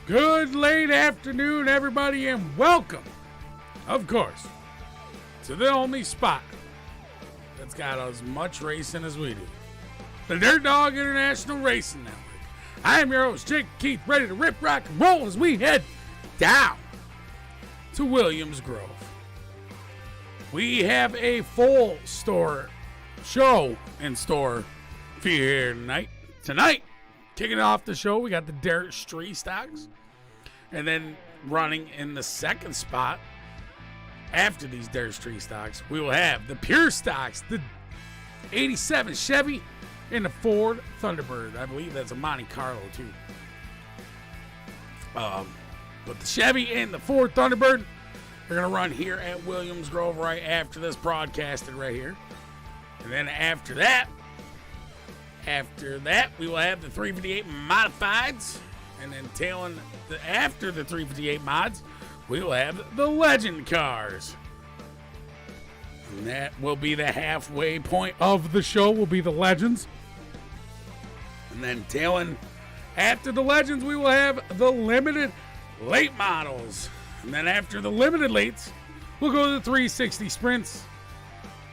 Good late afternoon, everybody, and welcome, of course, to the only spot that's got as much racing as we do. The Dirt Dog International Racing Network. I am your host, Jake Keith, ready to rip, rock, and roll as we head down to WilliamsGrove. We have a full store show in store for you here tonight. Tonight, kicking off the show, we got the Dirt Street Stocks. And then running in the second spot after these Dirt Street Stocks, we will have the Pure Stocks, the 87 Chevy, and the Ford Thunderbird. I believe that's a Monte Carlo, too. But the Chevy and the Ford Thunderbird are going to run here at WilliamsGrove right after this broadcasted right here. And then after that, we will have the 358 Modifieds. And then tailing after the 358 mods, we will have the Legend cars. And that will be the halfway point of the show, will be the Legends. And then tailing after the Legends, we will have the Limited Late Models. And then after the Limited Lates, we'll go to the 360 Sprints.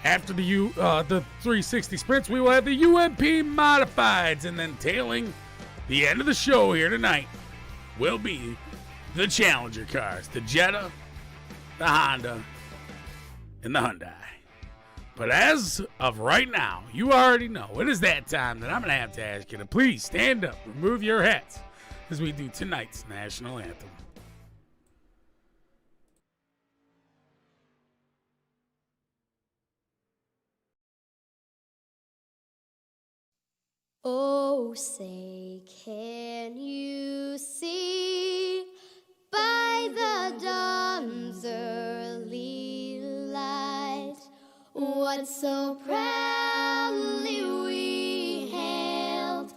After the 360 Sprints, we will have the UMP Modifieds. And then tailing the end of the show here tonight will be the Challenger cars, the Jetta, the Honda, and the Hyundai. But as of right now, you already know it is that time that I'm going to ask you to please stand up, remove your hats, as we do tonight's National Anthem. Oh, say, can you see by the dawn's early light what so proudly we hailed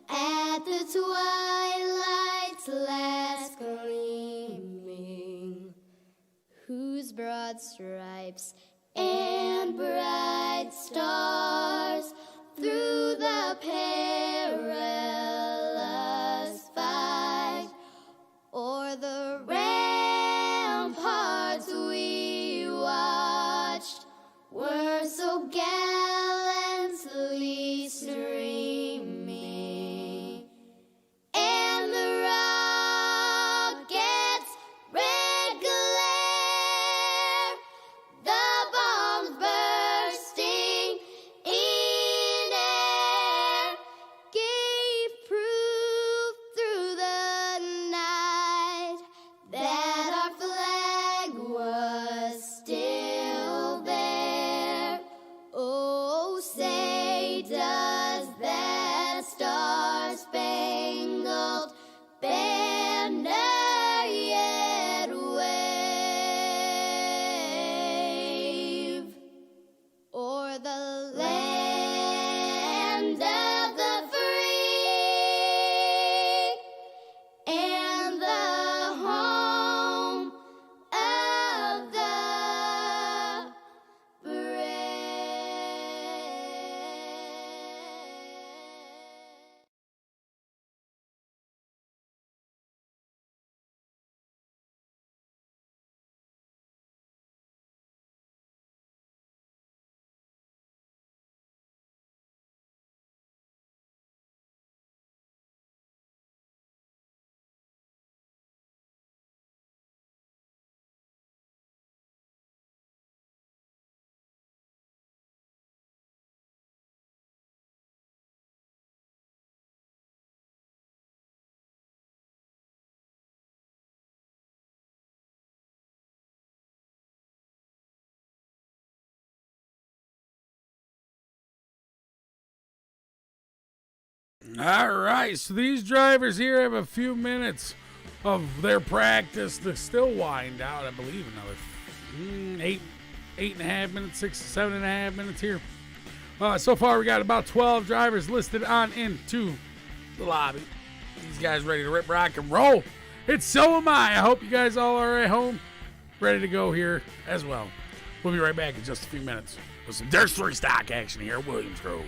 at the twilight's last gleaming, whose broad stripes and bright stars through the perilous fight o'er the ramparts we watched were so gallantly streaming, and the rocket's red glare, the bombs bursting in air, gave proof through the night that our flag was still there. Oh, say, does that star-spangled banner yet wave o'er the land of the free and the home of the brave? All right, so these drivers here have a few minutes of their practice to still wind out. I believe another eight and a half minutes, 7.5 minutes here. So far, we got about 12 drivers listed on into the lobby. These guys ready to rip, rock, and roll. It's So Am I. I hope you guys all are at home, ready to go here as well. We'll be right back in just a few minutes with some Dirt Street Stock action here at WilliamsGrove.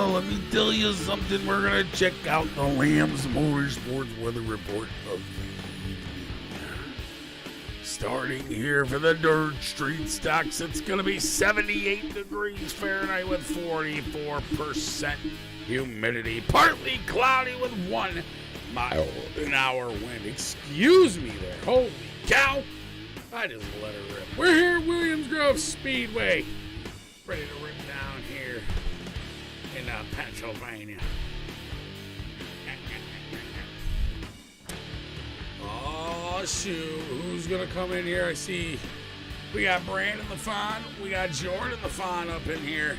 let me tell you something. We're going to check out the Lambs Motorsports weather report of the evening. Starting here for the dirt street stocks, it's going to be 78 degrees Fahrenheit with 44% humidity. Partly cloudy with 1 mile an hour wind. Excuse me there. Holy cow. I just let her rip. We're here at WilliamsGrove Speedway. Ready to rip down here in Pennsylvania. Oh, shoot. Who's going to come in here? I see we got Brandon LaFon. We got Jordan LaFon up in here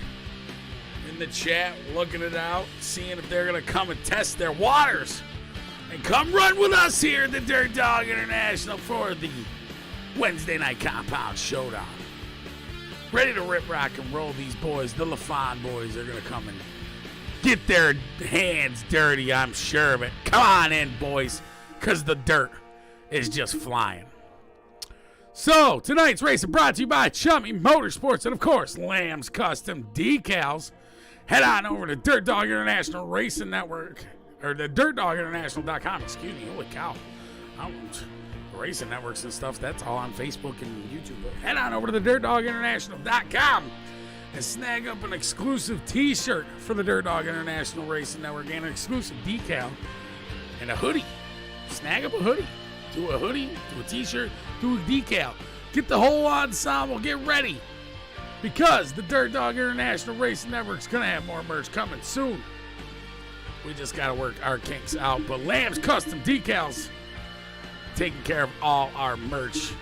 in the chat, looking it out, seeing if they're going to come and test their waters and come run with us here at the Dirt Dog International for the Wednesday night Compound Showdown. Ready to rip, rock, and roll. These boys, the LaFon boys, are going to come and get their hands dirty, I'm sure of it. Come on in, boys, because the dirt is just flying. So, tonight's race is brought to you by Chummy Motorsports and, of course, Lambs Custom Decals. Head on over to Dirt Dog International Racing Network, or the DirtDogInternational.com. Excuse me, holy cow. Racing networks and stuff, that's all on Facebook and YouTube. But head on over to the DirtDogInternational.com and snag up an exclusive t-shirt for the Dirt Dog International Racing Network and an exclusive decal and a hoodie. Snag up a hoodie. Do a hoodie, do a t-shirt, do a decal. Get the whole ensemble. Get ready. Because the Dirt Dog International Racing Network's going to have more merch coming soon. We just got to work our kinks out. But Lambs Custom Decals taking care of all our merch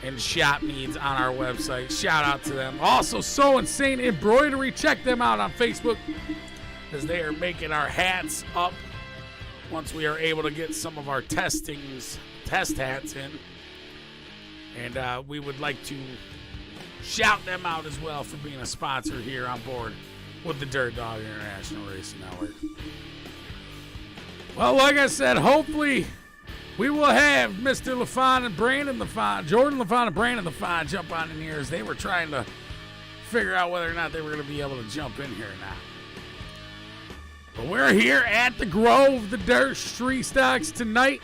and shop needs on our website. Shout out to them. Also, So Insane Embroidery. Check them out on Facebook as they are making our hats up once we are able to get some of our test hats in. And we would like to shout them out as well for being a sponsor here on board with the Dirt Dog International Racing Network. Well, like I said, hopefully we will have Mr. LaFon and Brandon LaFon, Jordan LaFon and Brandon LaFon jump on in here as they were trying to figure out whether or not they were going to be able to jump in here or not. But we're here at the Grove, the Dirt Street Stocks tonight,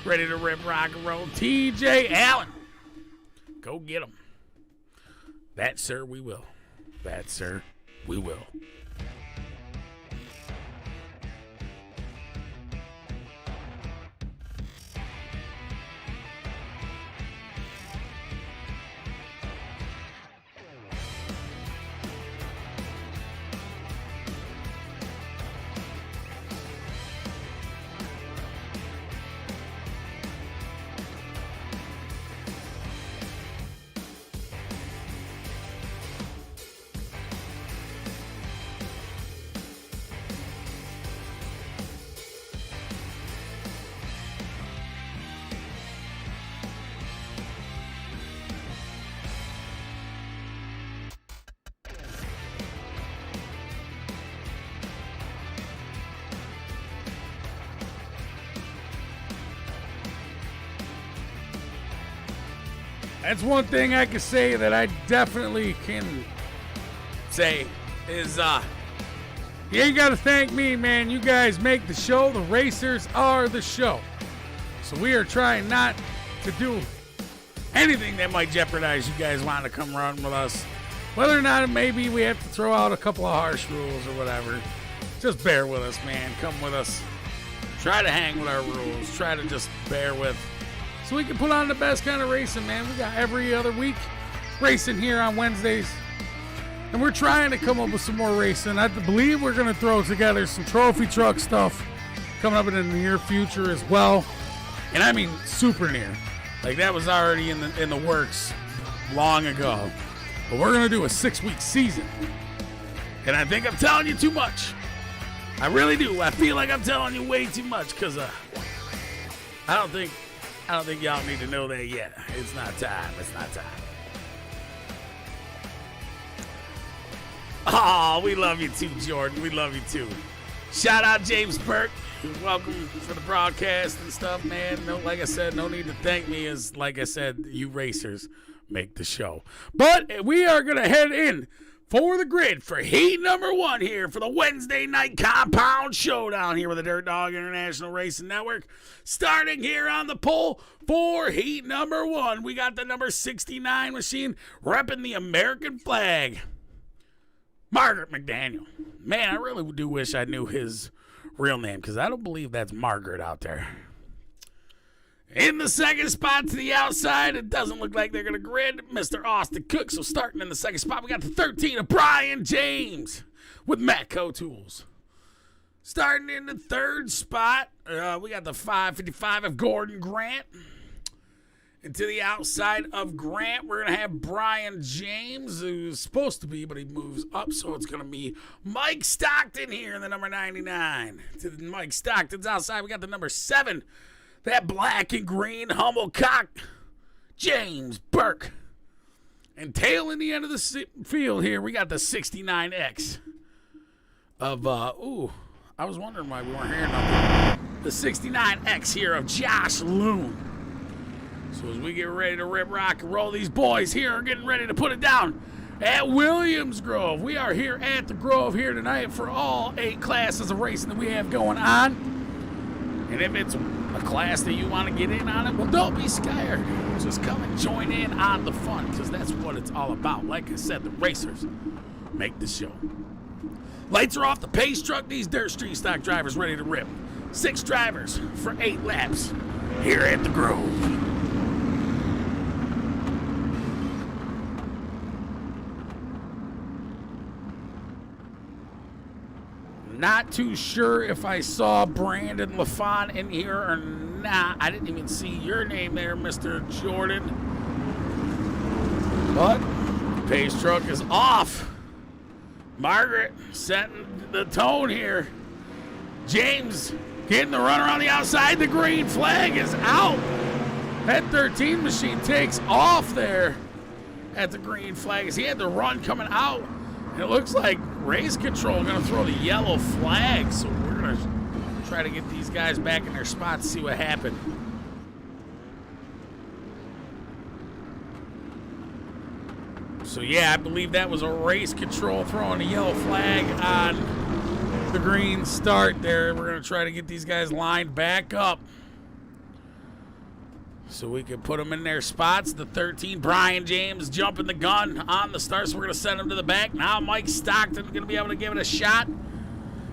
ready to rip, rock, and roll. TJ Allen, go get him. That, sir, we will. That, sir, we will. That's one thing I can say that I definitely can say is you ain't got to thank me, man. You guys make the show. The racers are the show. So we are trying not to do anything that might jeopardize you guys wanting to come run with us. Whether or not maybe we have to throw out a couple of harsh rules or whatever. Just bear with us, man. Come with us. Try to hang with our rules. Try to just bear with. So we can put on the best kind of racing, man. We got every other week racing here on Wednesdays. And we're trying to come up with some more racing. I believe we're going to throw together some trophy truck stuff coming up in the near future as well. And I mean super near. Like that was already in the works long ago. But we're going to do a 6-week season. And I think I'm telling you too much. I really do. I feel like I'm telling you way too much because I don't think y'all need to know that yet. It's not time. It's not time. Oh, we love you too, Jordan. We love you too. Shout out James Burke. Welcome for the broadcast and stuff, man. No, like I said, no need to thank me. As like I said, you racers make the show. But we are gonna head in for the grid for heat number 1 here for the Wednesday night Compound Showdown here with the Dirt Dog International Racing Network. Starting here on the pole for heat number 1, we got the number 69 machine repping the American flag, Margaret McDaniel. Man, I really do wish I knew his real name because I don't believe that's Margaret out there. In the second spot to the outside, it doesn't look like they're going to grid Mr. Austin Cook. So starting in the second spot, we got the 13 of Brian James with Matco Tools. Starting in the third spot, we got the 555 of Gordon Grant. And to the outside of Grant, we're going to have Brian James, who's supposed to be, but he moves up. So it's going to be Mike Stockton here in the number 99. To Mike Stockton's outside, we got the number 7. That black and green Hummel cock, James Burke. And tail in the end of the field here, we got the 69X of, I was wondering why we weren't hearing nothing. The 69X here of Josh Loon. So as we get ready to rip, rock, and roll, these boys here are getting ready to put it down at WilliamsGrove. We are here at the Grove here tonight for all 8 classes of racing that we have going on. And if it's a class that you want to get in on it, well, don't be scared. Just come and join in on the fun, because that's what it's all about. Like I said, the racers make the show. Lights are off the pace truck. These dirt street stock drivers ready to rip. 6 drivers for 8 laps here at the Grove. Not too sure if I saw Brandon LaFont in here or not. I didn't even see your name there, Mr. Jordan. But the pace truck is off. Margaret setting the tone here. James getting the runner on the outside. The green flag is out. That 13 machine takes off there at the green flag as he had the run coming out. And it looks like race control going to throw the yellow flag. So we're going to try to get these guys back in their spots, see what happened. So yeah, I believe that was a race control throwing a yellow flag on the green start there. We're going to try to get these guys lined back up so we can put them in their spots. The 13, Brian James, jumping the gun on the start, so we're going to send him to the back. Now Mike Stockton going to be able to give it a shot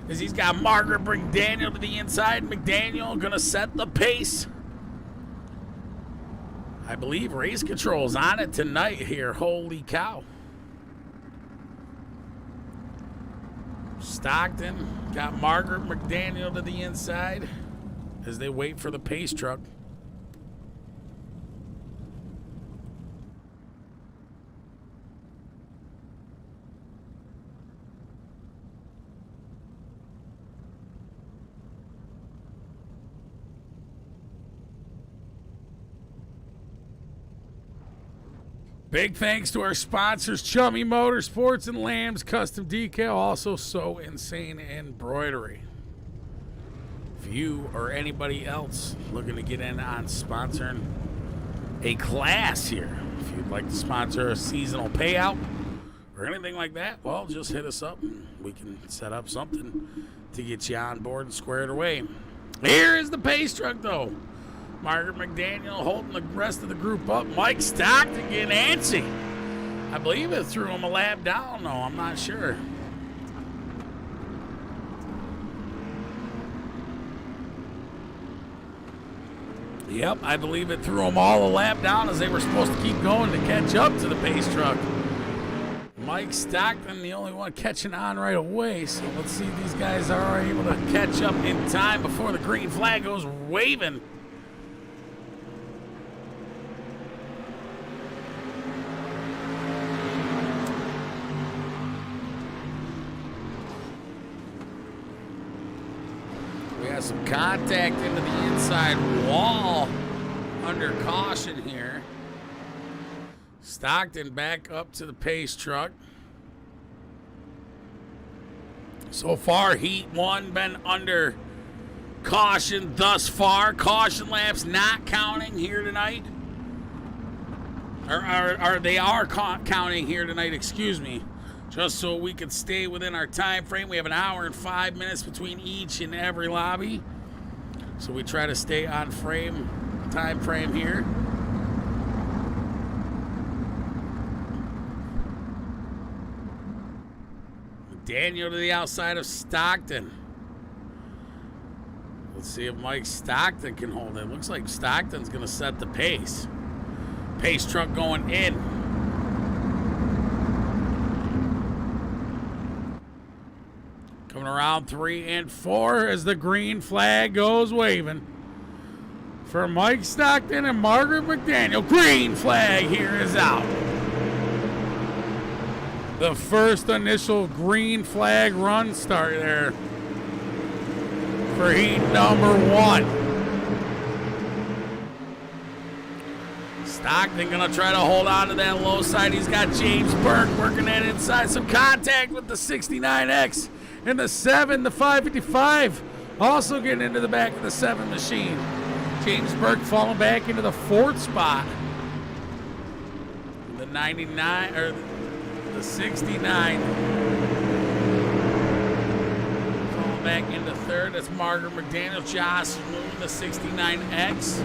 as he's got Margaret bring Daniel to the inside. McDaniel going to set the pace. I believe race control's on it tonight here. Holy cow. Stockton got Margaret McDaniel to the inside as they wait for the pace truck. Big thanks to our sponsors, Chummy Motorsports and Lamb's Custom Decal, also So Insane Embroidery. If you or anybody else looking to get in on sponsoring a class here, if you'd like to sponsor a seasonal payout or anything like that, well, just hit us up and we can set up something to get you on board and squared away. Here is the pace truck, though. Margaret McDaniel holding the rest of the group up. Mike Stockton getting antsy. I believe it threw him a lap down, though. I'm not sure. Yep, I believe it threw them all a lap down as they were supposed to keep going to catch up to the pace truck. Mike Stockton, the only one catching on right away. So let's see if these guys are able to catch up in time before the green flag goes waving. Some contact into the inside wall under caution here. Stockton back up to the pace truck. So far, Heat 1 been under caution thus far. Caution laps not counting here tonight. Or they are counting here tonight, excuse me. just so we can stay within our time frame. We have an hour and 5 minutes between each and every lobby. So we try to stay on time frame here. Daniel to the outside of Stockton. Let's see if Mike Stockton can hold it. Looks like Stockton's going to set the pace. Pace truck going in. Coming around 3 and 4 as the green flag goes waving. For Mike Stockton and Margaret McDaniel. Green flag here is out. The first initial green flag run start there for heat number 1. Stockton gonna try to hold on to that low side. He's got James Burke working that inside. Some contact with the 69X and the 7, the 555. Also getting into the back of the 7 machine. James Burke falling back into the 4th spot. The 99, or the 69. Falling back into 3rd. That's Margaret McDaniel. Josh Moon, the 69X.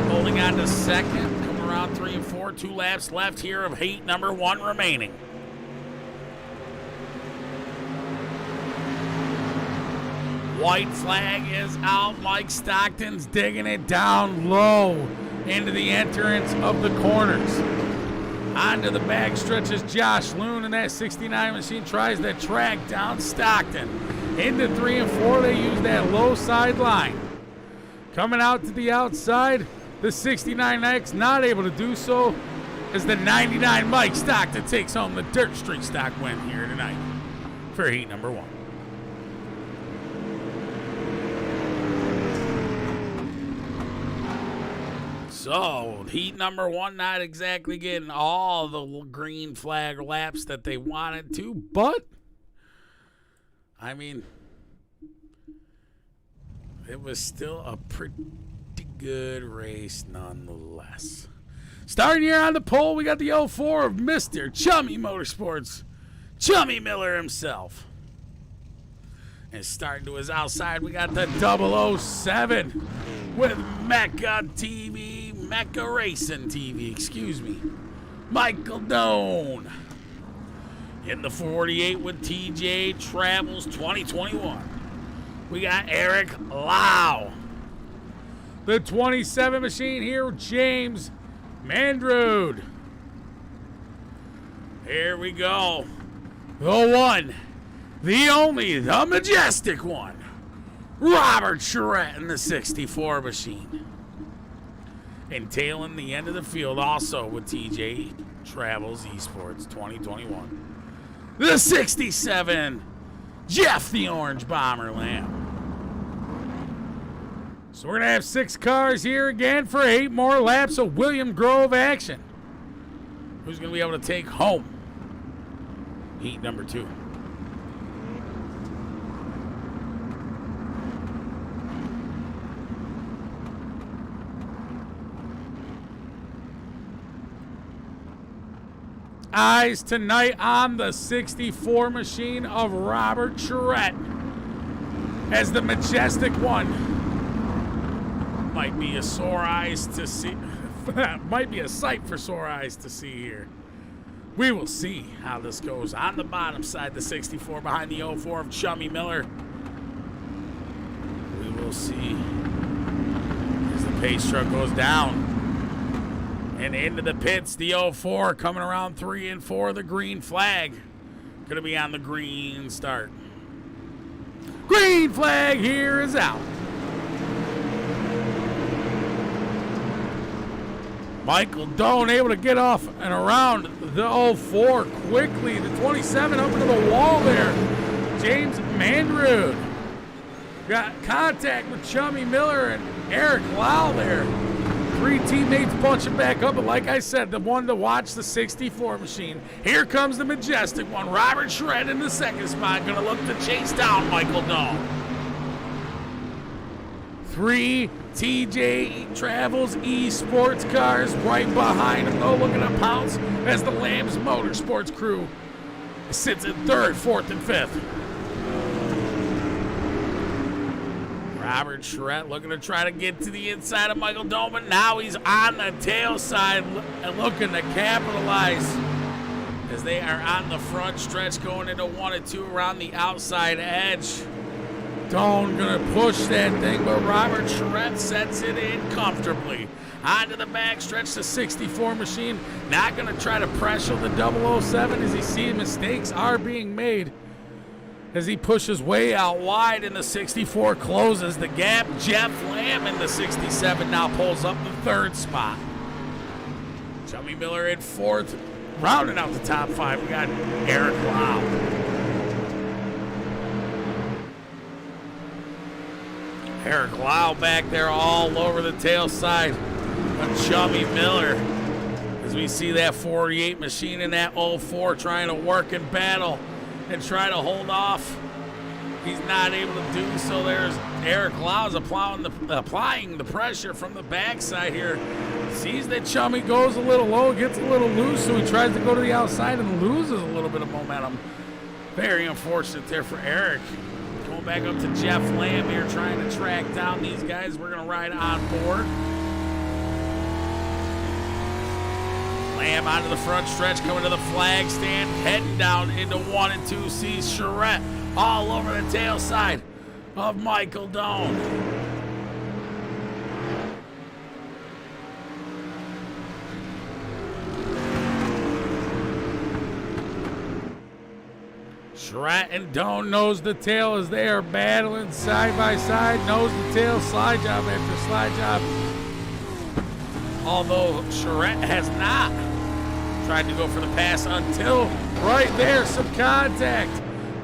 Holding on to 2nd. Coming around 3 and 4. 2 laps left here of heat number 1 remaining. White flag is out. Mike Stockton's digging it down low into the entrance of the corners. Onto the back stretches Josh Loon, and that 69 machine tries to track down Stockton. Into 3 and 4, they use that low side line. Coming out to the outside, the 69X not able to do so as the 99 Mike Stockton takes home the Dirt Street Stock win here tonight for heat number 1. So, heat number 1 not exactly getting all the green flag laps that they wanted to, but, I mean, it was still a pretty good race nonetheless. Starting here on the pole, we got the 04 of Mr. Chummy Motorsports, Chummy Miller himself. And starting to his outside, we got the 007 with Mecca Racing TV, Michael Doan. In the 48 with TJ Travels 2021. We got Eric Lau. The 27 machine here, James Mandrode. Here we go. The one, the only, the majestic one. Robert Charette in the 64 machine. And tailing the end of the field also with TJ Travels Esports 2021. The 67, Jeff the Orange Bomber Lamb. So we're going to have 6 cars here again for 8 more laps of WilliamsGrove action. Who's going to be able to take home heat number 2? Eyes tonight on the 64 machine of Robert Charette as the majestic one. Might be a sore eyes to see. Might be a sight for sore eyes to see here. We will see how this goes. On the bottom side, the 64 behind the 04 of Chummy Miller. We will see as the pace truck goes down. And into the pits, the 04 coming around 3 and 4, the green flag. Going to be on the green start. Green flag here is out. Michael Doan able to get off and around the 04 quickly. The 27 up into the wall there. James Mandrode. Got contact with Chummy Miller and Eric Lau there. 3 teammates bunching back up, but like I said, the one to watch the 64 machine. Here comes the majestic one. Robert Shred in the 2nd spot, gonna look to chase down Michael Doan. 3 TJ Travels Esports cars right behind him, though, looking to pounce as the Lambs Motorsports crew sits in third, fourth, and fifth. Robert Charette looking to try to get to the inside of Michael Doan, but now he's on the tail side and looking to capitalize as they are on the front stretch going into 1 and 2 around the outside edge. Doan gonna push that thing, but Robert Charette sets it in comfortably. Onto the back stretch, the 64 machine. Not gonna try to pressure the 007 as he sees mistakes are being made. As he pushes way out wide and the 64 closes the gap. Jeff Lamb in the 67 now pulls up the third spot. Chummy Miller in fourth. Rounding out the top 5, we got Eric Lau. Eric Lau back there all over the tail side of Chummy Miller. As we see that 48 machine in that 04 trying to work and battle and try to hold off. He's not able to do so. There's Eric Lau's applying the pressure from the backside here. Sees that Chummy goes a little low, gets a little loose, so he tries to go to the outside and loses a little bit of momentum. Very unfortunate there for Eric. Going back up to Jeff Lamb here, trying to track down these guys. We're going to ride on board. Lamb onto the front stretch, coming to the flag stand, heading down into 1 and 2. Sees Charette all over the tail side of Michael Doan. Charette and Doan nose to tail as they are battling side by side, nose to tail, slide job after slide job. Although Charette has not tried to go for the pass until right there, some contact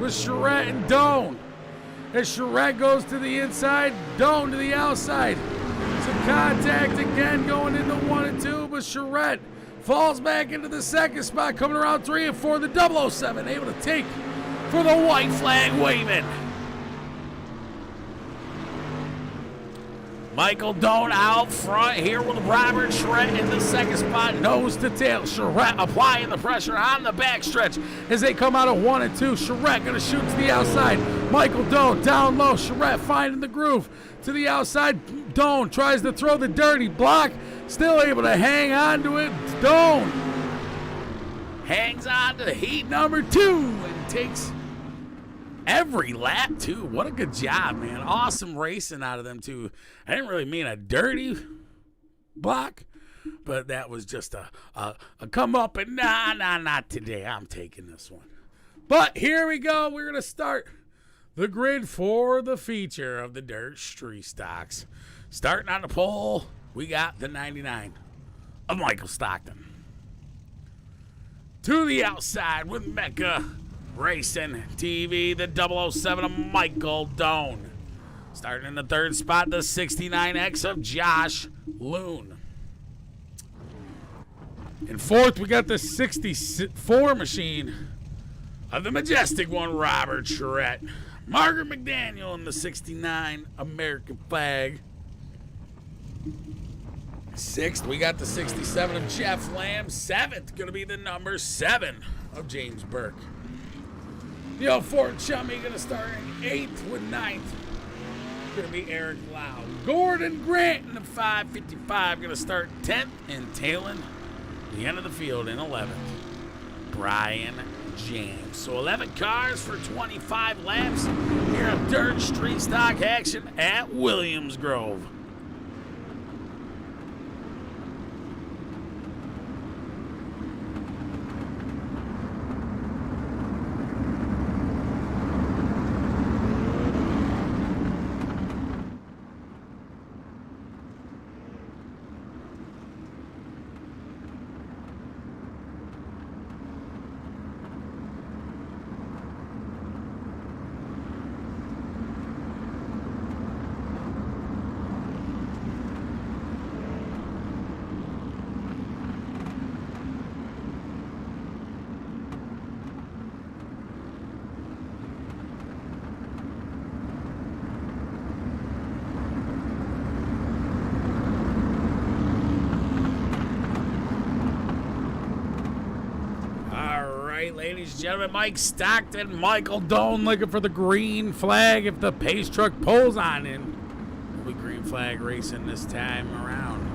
with Charette and Doan. As Charette goes to the inside, Doan to the outside. Some contact again going into 1 and 2, but Charette falls back into the second spot, coming around 3 and 4. The 007 able to take for the white flag waving. Michael Doan out front here with Robert Charette in the second spot, nose to tail. Charette applying the pressure on the backstretch as they come out of 1 and 2. Charette gonna shoot to the outside. Michael Doan down low. Charette finding the groove to the outside. Doan tries to throw the dirty block, still able to hang on to it. Doan hangs on to heat number 2 and takes every lap, too. What a good job, man. Awesome racing out of them, too. I didn't really mean a dirty block, but that was just a come up and nah, not today. I'm taking this one. But here we go. We're going to start the grid for the feature of the Dirt Street Stocks. Starting on the pole, we got the 99 of Michael Stockton. To the outside with Mecca Racing TV, the 007 of Michael Doan. Starting in the third spot, the 69X of Josh Loon. In fourth, we got the 64 machine of the majestic one, Robert Charette. Margaret McDaniel in the 69 American flag. Sixth, we got the 67 of Jeff Lamb. Seventh, going to be the number 7 of James Burke. The 04 Chummy going to start in 8th with 9th. Going to be Eric Lau. Gordon Grant in the 555 going to start 10th, and tailing the end of the field in 11th. Brian James. So 11 cars for 25 laps here at Dirt Street Stock action at WilliamsGrove. ladies and gentlemen. Mike Stockton, Michael Doan looking for the green flag if the pace truck pulls on in. It'll be green flag racing this time around.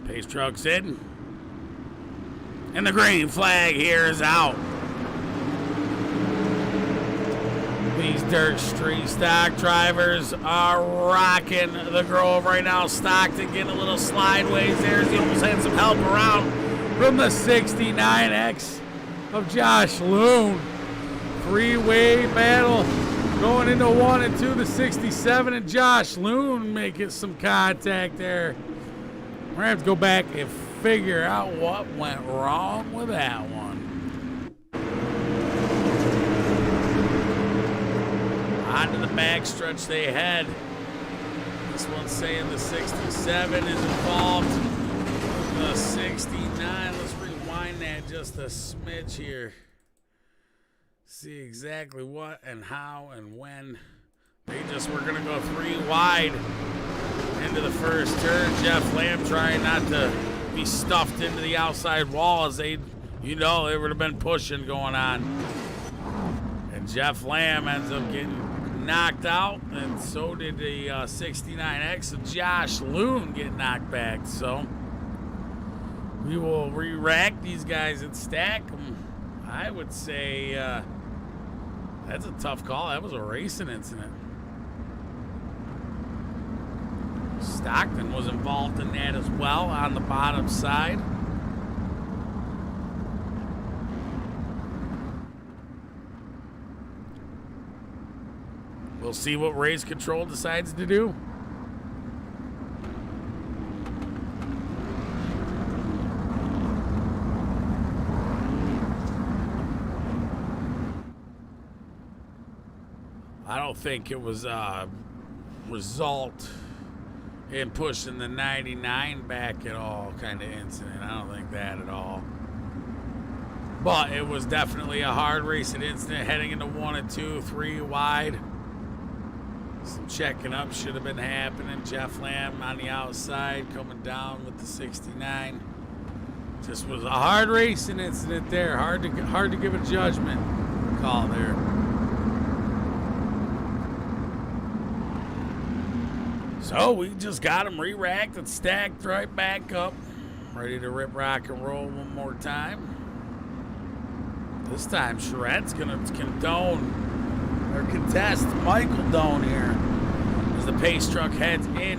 Pace truck's in. And the green flag here is out. These dirt street stock drivers are rocking the Grove right now. Stockton getting a little slideways there. He almost had some help around from the 69X of Josh Loon. Three-way battle going into 1 and 2. The 67 and Josh Loon making some contact there. We're going to have to go back and figure out what went wrong with that one. Onto the backstretch they head. This one's saying the 67 is involved. The 69. Let's rewind that just a smidge here. See exactly what and how and when. They just were going to go 3 wide into the first turn. Jeff Lamb trying not to be stuffed into the outside wall as they would have been pushing going on. And Jeff Lamb ends up getting knocked out, and so did the 69X of Josh Loon get knocked back. So we will re-rack these guys and stack them. I would say that's a tough call. That was a racing incident. Stockton was involved in that as well on the bottom side. We'll see what Race Control decides to do. I don't think it was a result in pushing the 99 back at all kind of incident. I don't think that at all. But it was definitely a hard racing incident heading into 1 and 2, 3 wide. Some checking up should have been happening. Jeff Lamb on the outside coming down with the 69. Just was a hard racing incident there. Hard to give a judgment call there. So we just got them re-racked and stacked right back up. Ready to rip, rock, and roll one more time. This time Charrette's going to contest Michael Doan here as the pace truck heads in.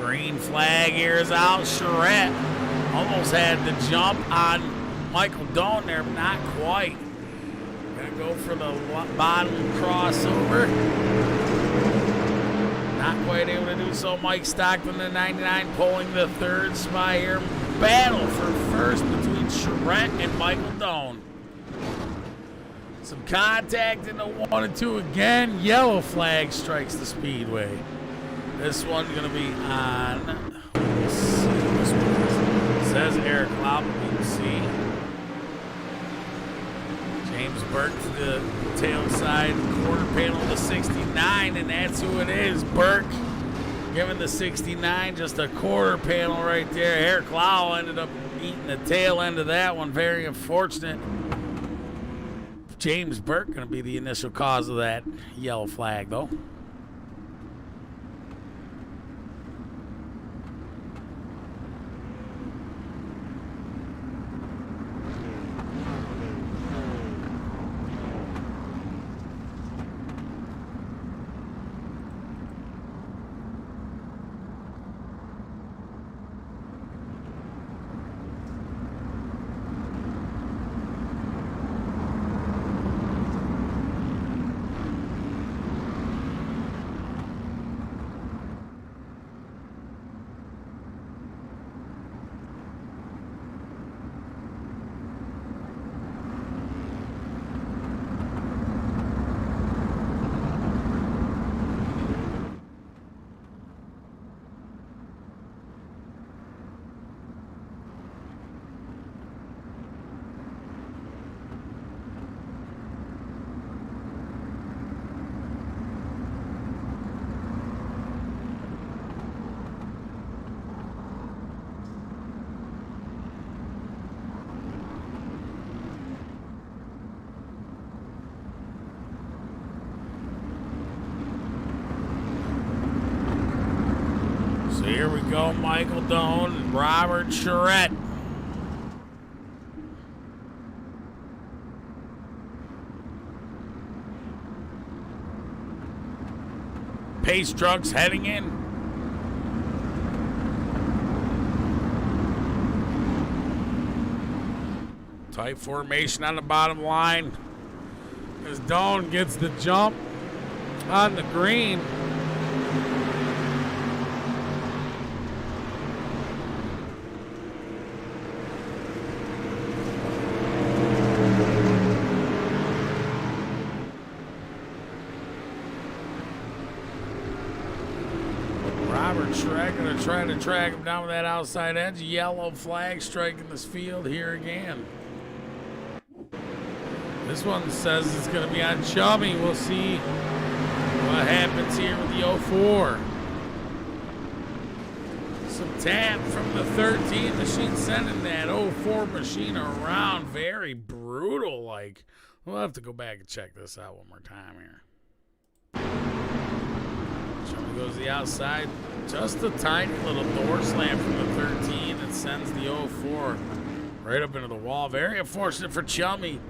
Green flag here is out. Charrette almost had the jump on Michael Doan there, but not quite. Gonna go for the bottom crossover. Not quite able to do so. Mike Stockton, the 99, pulling the third spot here. Battle for first between Charrette and Michael Doan. Some contact in the 1 and 2 again. Yellow flag strikes the speedway. This one's going to be on. Let's see what this one is. It says Eric Lopp, UMP. James Burke to the tail side, quarter panel of the 69, and that's who it is. Burke giving the 69 just a quarter panel right there. Eric Lau ended up eating the tail end of that one. Very unfortunate. James Burke going to be the initial cause of that yellow flag, though. So here we go, Michael Doan and Robert Charette. Pace trucks heading in. Tight formation on the bottom line as Doan gets the jump on the green. Shrek gonna try to track him down with that outside edge. Yellow flag striking this field here again. This one says it's gonna be on Chummy. We'll see what happens here with the 04. Some tap from the 13 machine, sending that 04 machine around. Very brutal. Like, we'll have to go back and check this out one more time here. Chummy goes to the outside. Just a tiny little door slam from the 13 that sends the 04 right up into the wall. Very unfortunate for Chummy.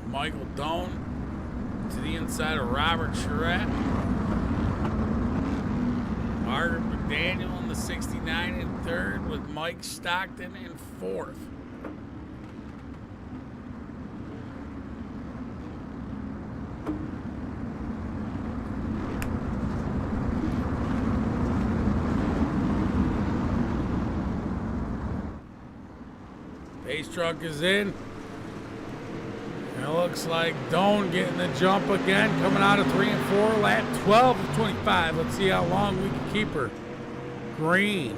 Michael Doan to the inside of Robert Charette. Margaret McDaniel in the 69 in third with Mike Stockton in fourth. Pace truck is in. It looks like Doan getting the jump again, coming out of 3 and 4, lap 12 of 25. Let's see how long we can keep her green.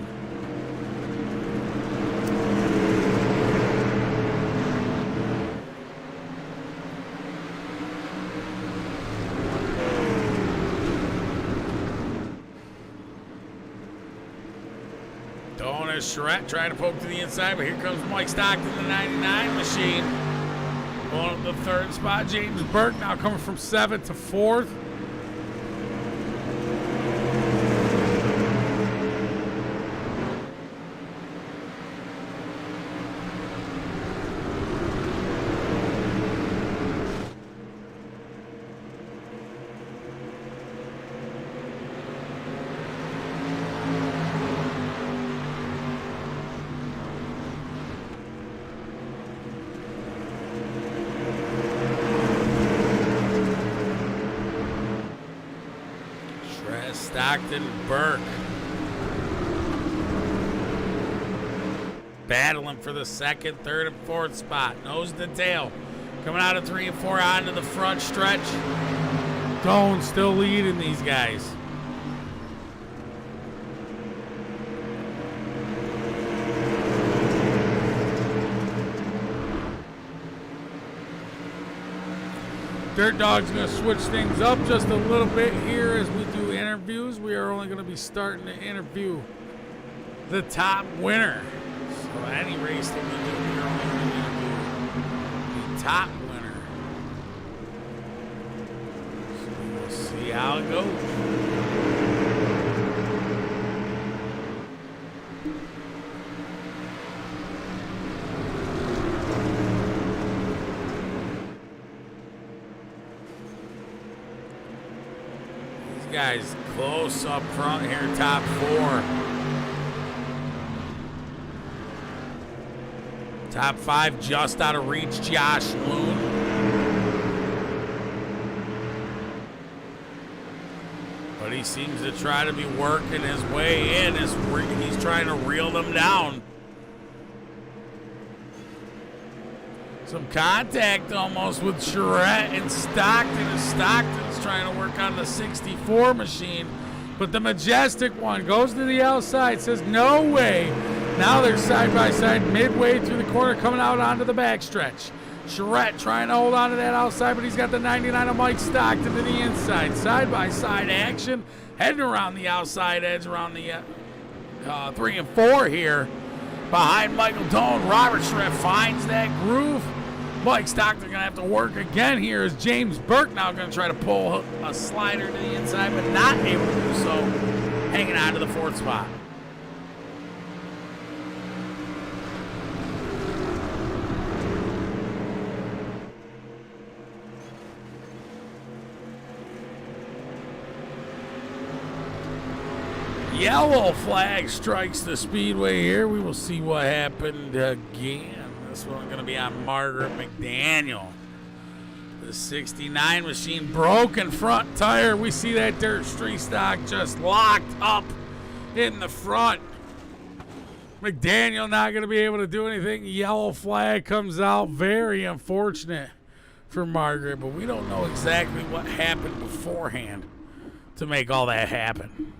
Doan and Charette trying to poke to the inside, but here comes Mike Stockton, the 99 machine. Going up the third spot, James Burke now coming from 7th to 4th. Stockton, Burke battling for the second, third, and fourth spot. Nose to tail. Coming out of 3 and 4 onto the front stretch. Doan still leading these guys. Dirt Dog's going to switch things up just a little bit here as we do interviews. We are only going to be starting to interview the top winner. So any race that we do, we are only going to interview the top winner. So we'll see how it goes. Guys close up front here, top 4. Top 5 just out of reach, Josh Loon. But he seems to try to be working his way in as he's trying to reel them down. Some contact almost with Charette and Stockton. And Stockton's trying to work on the 64 machine. But the Majestic one goes to the outside, says no way. Now they're side by side midway through the corner, coming out onto the backstretch. Charette trying to hold on to that outside, but he's got the 99 of Mike Stockton to the inside. Side-by-side action. Heading around the outside edge around the 3 and 4 here. Behind Michael Doan, Robert Charette finds that groove. Mike Stockton going to have to work again here as James Burke now going to try to pull a slider to the inside, but not able to do so. Hanging on to the 4th spot. Yellow flag strikes the speedway here. We will see what happened again. This one going to be on Margaret McDaniel. The 69 machine, broken front tire. We see that dirt street stock just locked up in the front. McDaniel not going to be able to do anything. Yellow flag comes out. Very unfortunate for Margaret, but we don't know exactly what happened beforehand to make all that happen.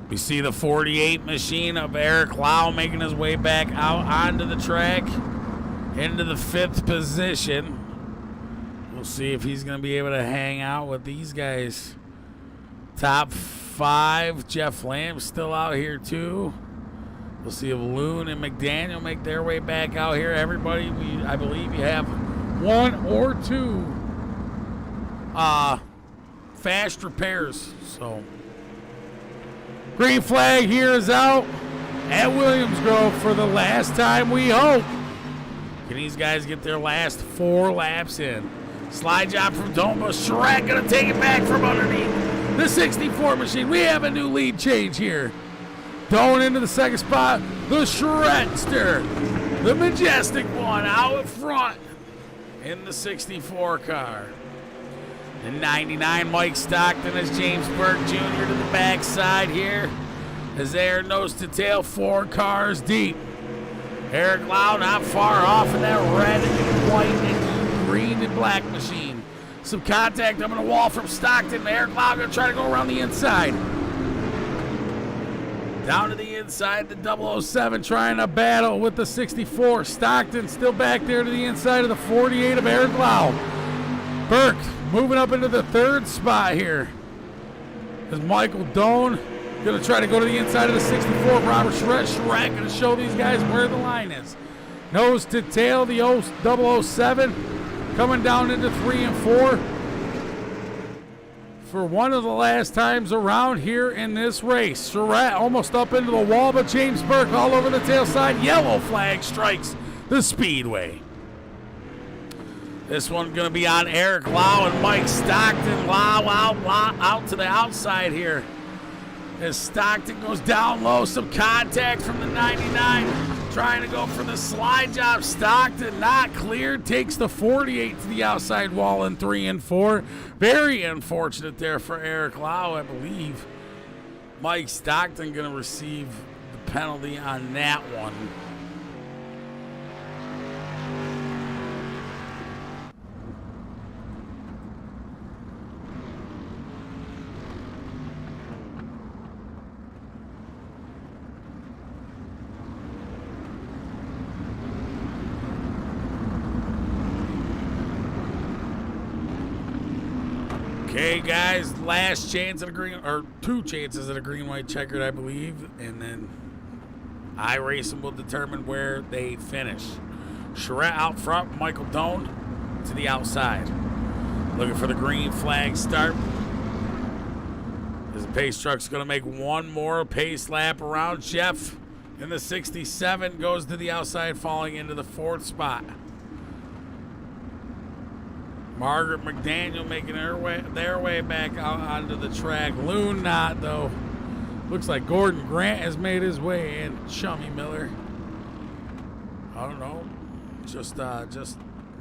We see the 48 machine of Eric Lau making his way back out onto the track into the 5th position. We'll see if he's going to be able to hang out with these guys. Top 5, Jeff Lamb still out here too. We'll see if Loon and McDaniel make their way back out here. Everybody, I believe you have 1 or 2 fast repairs. So green flag here is out at WilliamsGrove for the last time, we hope. Can these guys get their last 4 laps in? Slide job from Doma. Shrek going to take it back from underneath the 64 machine. We have a new lead change here. Going into the 2nd spot, the Shredster, the majestic one out front in the 64 car. The 99, Mike Stockton, as James Burke Jr. to the backside here. As they are nose to tail, 4 cars deep. Eric Lau not far off in that red and white and green and black machine. Some contact up on the wall from Stockton. Eric Lau going to try to go around the inside. Down to the inside, the 007 trying to battle with the 64. Stockton still back there to the inside of the 48 of Eric Lau. Burke moving up into the 3rd spot here. As Michael Doan going to try to go to the inside of the 64. Robert Shrek going to show these guys where the line is. Nose to tail, the 007 coming down into 3 and 4. For one of the last times around here in this race. Surratt almost up into the wall, but James Burke all over the tail side. Yellow flag strikes the speedway. This one going to be on Eric Lau and Mike Stockton. Lau out to the outside here. As Stockton goes down low, some contact from the 99. Trying to go for the slide job. Stockton not cleared. Takes the 48 to the outside wall in 3 and 4. Very unfortunate there for Eric Lau, I believe. Mike Stockton going to receive the penalty on that one. Okay, guys, last chance at a green, or 2 chances at a green-white checkered, I believe, and then iRacing will determine where they finish. Charette out front, Michael Doan to the outside. Looking for the green flag start. As the pace truck's going to make one more pace lap around. Jeff in the 67 goes to the outside, falling into the 4th spot. Margaret McDaniel making their way back out onto the track. Loon not, though. Looks like Gordon Grant has made his way in. Chummy Miller. I don't know. Just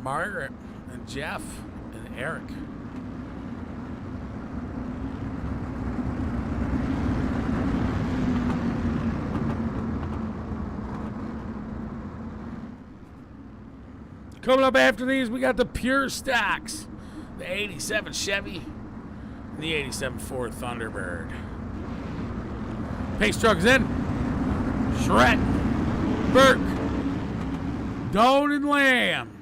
Margaret and Jeff and Eric. Coming up after these, we got the pure stocks. The 87 Chevy and the 87 Ford Thunderbird. Pace trucks in. Charette, Burke, Doan, and Lamb.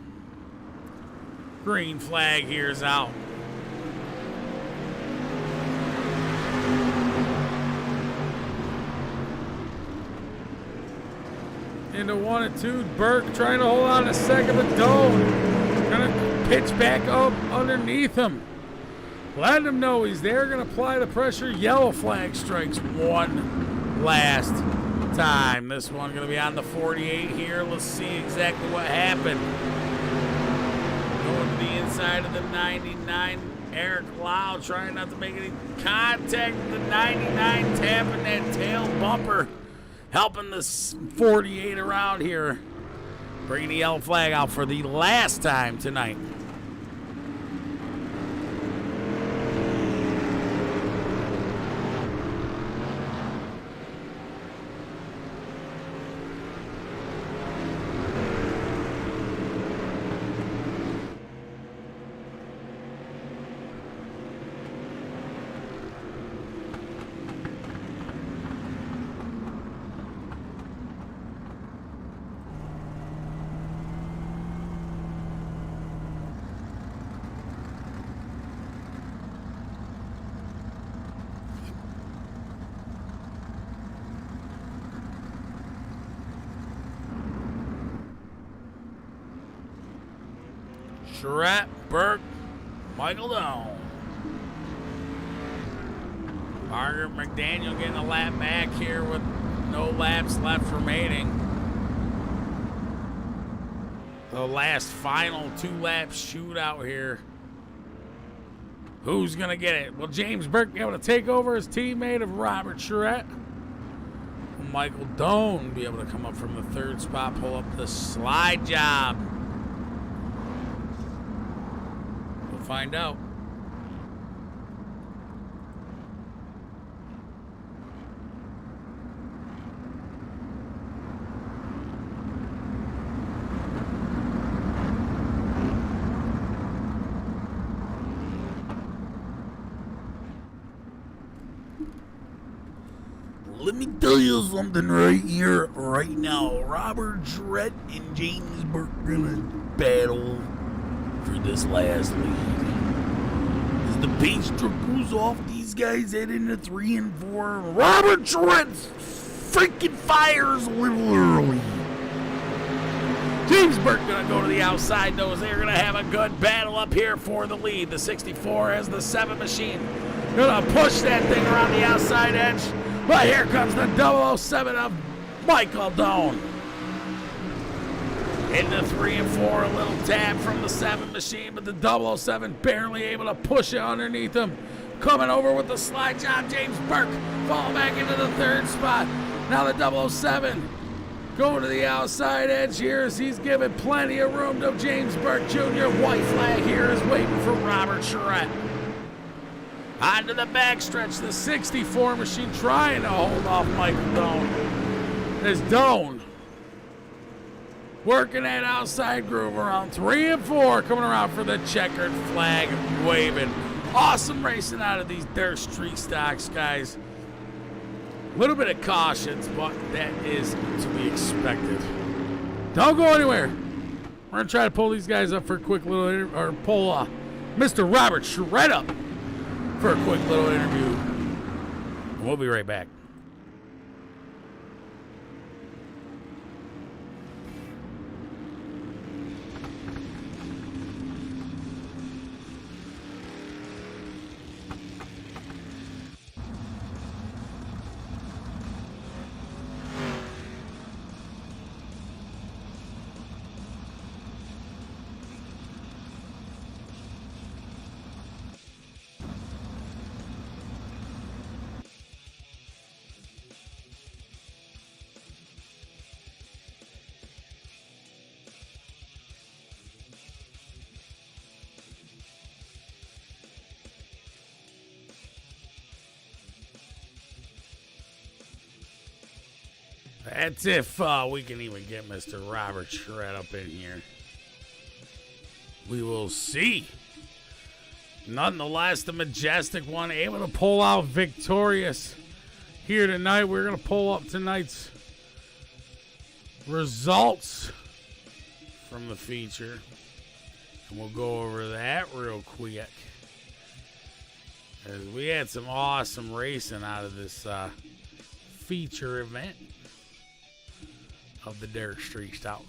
Green flag here is out. Into 1 and 2, Burke trying to hold on a second, but Doan gonna pitch back up underneath him. Letting him know he's there, gonna apply the pressure. Yellow flag strikes one last time. This one gonna be on the 48 here. Let's see exactly what happened. Going to the inside of the 99. Eric Lau trying not to make any contact with the 99, tapping that tail bumper. Helping the 48 around here. Bringing the yellow flag out for the last time tonight. Charette, Burke, Michael Doan. Margaret McDaniel getting a lap back here with no laps left remaining. The last final 2-lap shootout here. Who's going to get it? Will James Burke be able to take over his teammate of Robert Charette? Will Michael Doan be able to come up from the 3rd spot, pull up the slide job? Find out. Let me tell you something right here, right now. Robert Charette and James Burke gonna battle for this last lead. As the pace truck goes off, these guys head into 3 and 4. Robert Charette freaking fires a little early. James Burke gonna go to the outside nose. They're gonna have a good battle up here for the lead. The 64 has the 7 machine. Gonna push that thing around the outside edge. But here comes the 007 of Michael Doan. Into 3 and 4, a little tap from the 7 machine, but the 007 barely able to push it underneath him. Coming over with the slide job, James Burke fall back into the 3rd spot. Now the 007 going to the outside edge here as he's giving plenty of room to James Burke Jr. White flag here is waiting for Robert Charette. Onto the backstretch, the 64 machine trying to hold off Michael Doan. As Doan working that outside groove around 3 and 4, coming around for the checkered flag, waving. Awesome racing out of these dirt street stocks, guys. A little bit of cautions, but that is to be expected. Don't go anywhere. We're going to try to pull these guys up for a quick little interview, or pull Mr. Robert Charette up for a quick little interview. And we'll be right back. That's if we can even get Mr. Robert Charette up in here. We will see. Nonetheless, the Majestic One able to pull out victorious here tonight. We're going to pull up tonight's results from the feature. And we'll go over that real quick. As we had some awesome racing out of this feature event of the Dirt Street Stock.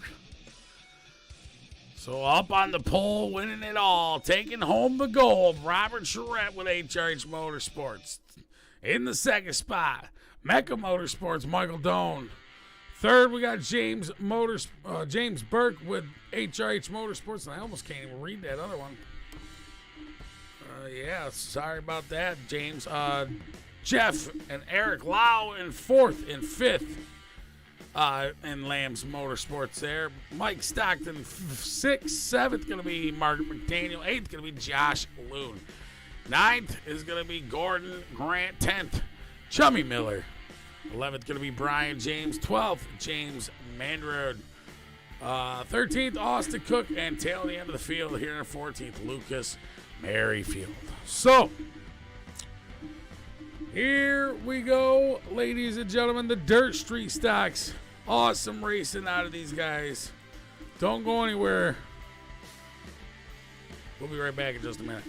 So up on the pole, winning it all, taking home the gold, Robert Charette with HRH Motorsports. In the second spot, Mecca Motorsports, Michael Doan. Third, we got James Burke with HRH Motorsports. And I almost can't even read that other one. Yeah, sorry about that, James. Jeff and Eric Lau in fourth and fifth. In Lamb's Motorsports there. Mike Stockton, 6th. 7th going to be Margaret McDaniel. 8th going to be Josh Loon. 9th is going to be Gordon Grant. 10th, Chummy Miller. 11th going to be Brian James. 12th, James Manrod. 13th, Austin Cook. And tailing the end of the field here in 14th, Lucas Merrifield. So, here we go, ladies and gentlemen, the Dirt Street Stocks. Awesome racing out of these guys. Don't go anywhere. We'll be right back in just a minute.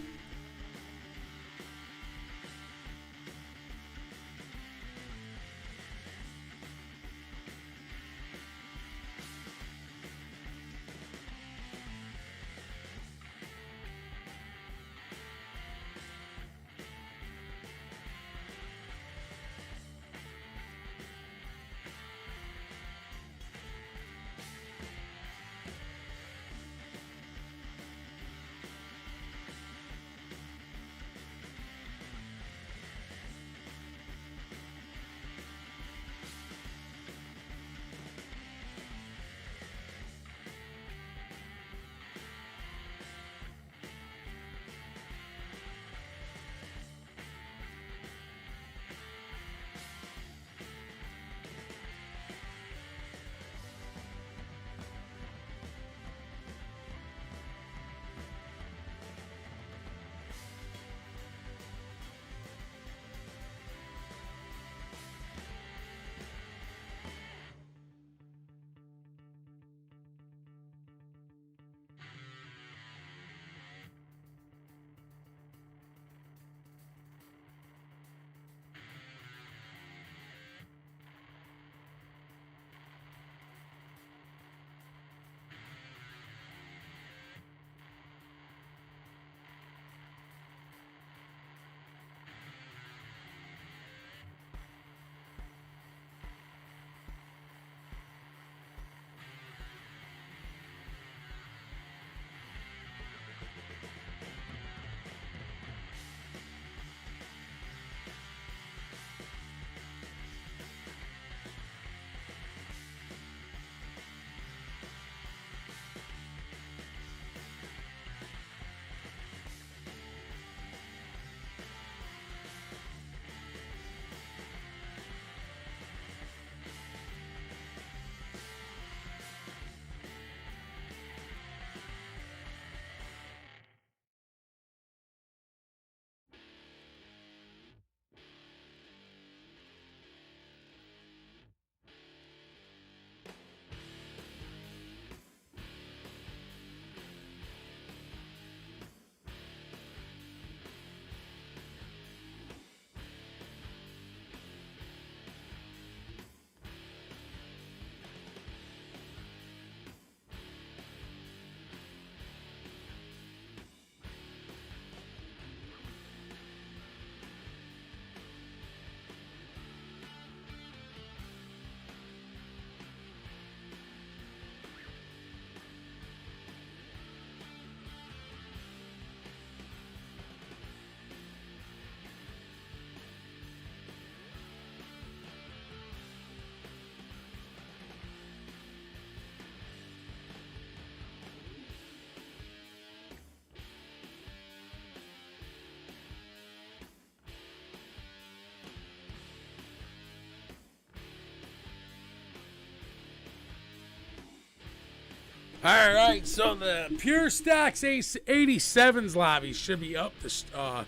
All right, so the Pure Stocks 87s lobby should be up. The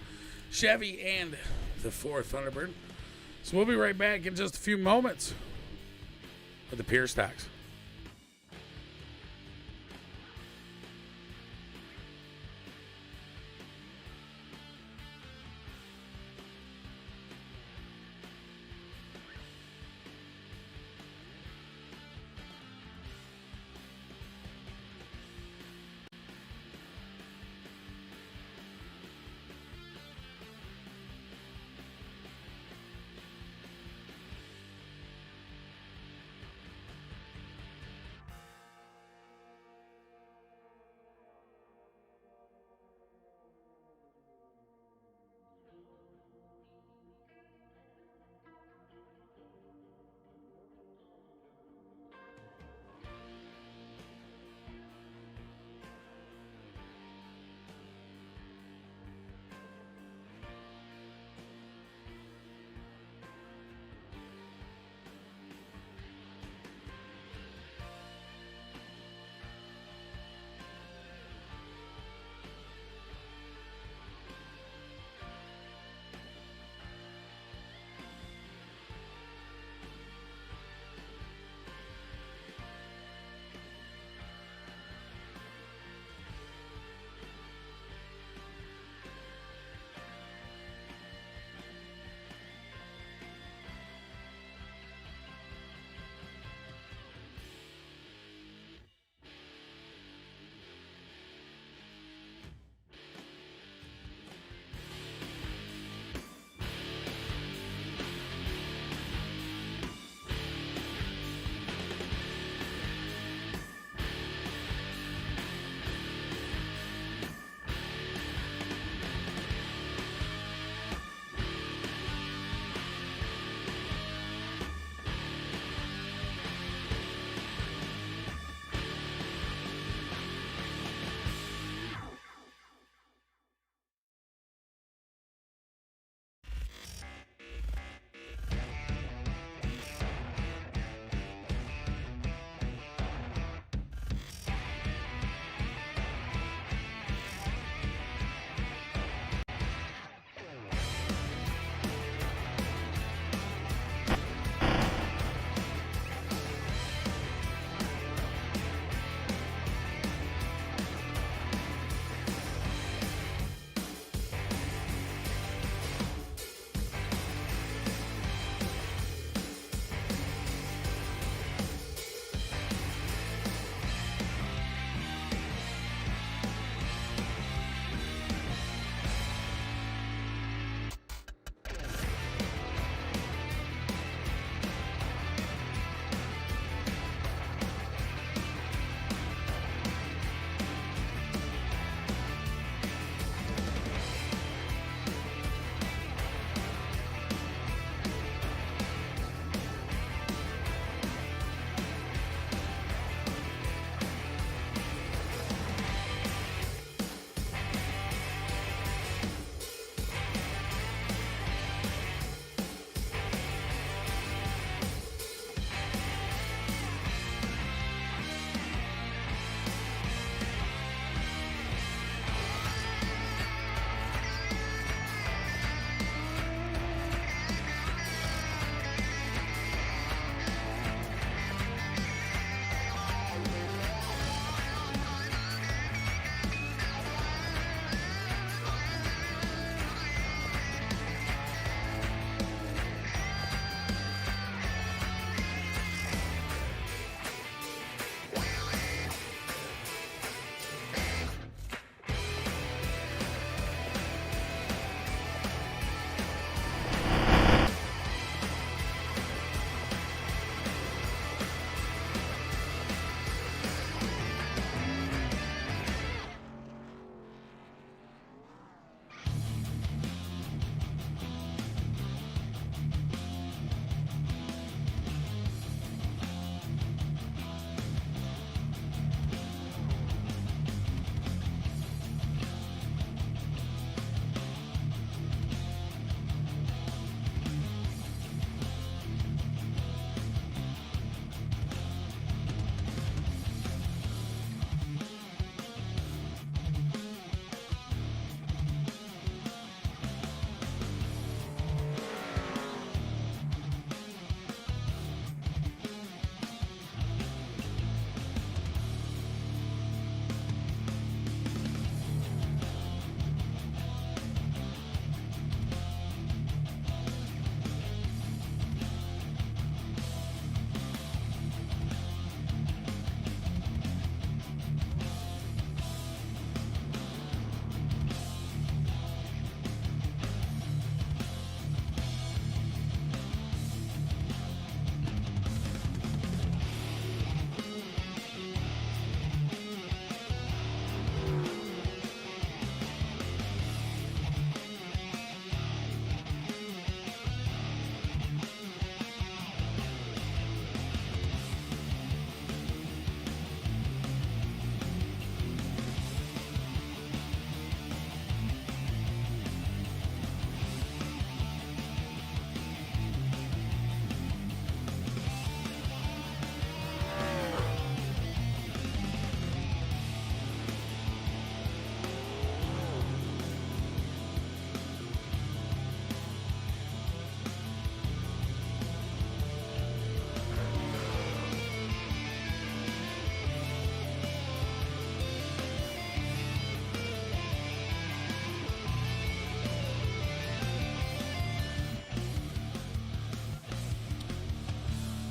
Chevy and the Ford Thunderbird. So we'll be right back in just a few moments with the Pure Stocks.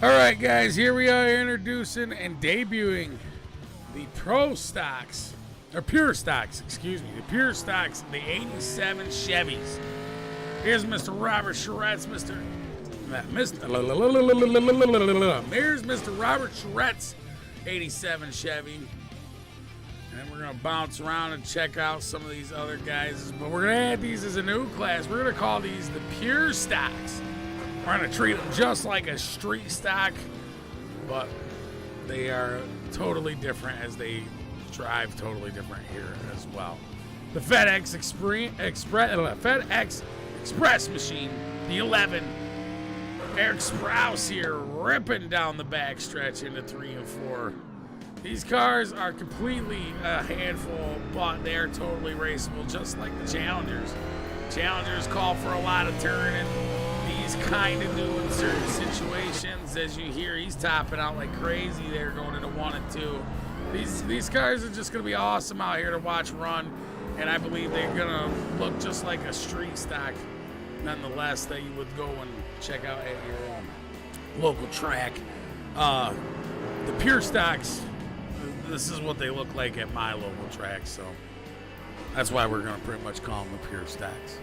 All right, guys, here we are introducing and debuting the Pro Stocks, or Pure Stocks, excuse me, the Pure Stocks, the 87 Chevys. Here's Mr. Robert Charetz, here's Mr. Robert Charetz, 87 Chevy. And then we're going to bounce around and check out some of these other guys. But we're going to add these as a new class. We're going to call these the Pure Stocks. We're going to treat them just like a street stock, but they are totally different as they drive totally different here as well. The FedEx Express machine, the 11. Eric Sprouse here ripping down the backstretch into 3 and 4. These cars are completely a handful, but they're totally raceable, just like the Challengers. Challengers call for a lot of turning. These kind of do in certain situations. As you hear, he's topping out like crazy there, going into 1 and 2. These cars are just going to be awesome out here to watch run, and I believe they're going to look just like a street stock, nonetheless, that you would go and check out at your local track. The Pure Stocks, this is what they look like at my local track, so that's why we're going to pretty much call them the Pure Stocks.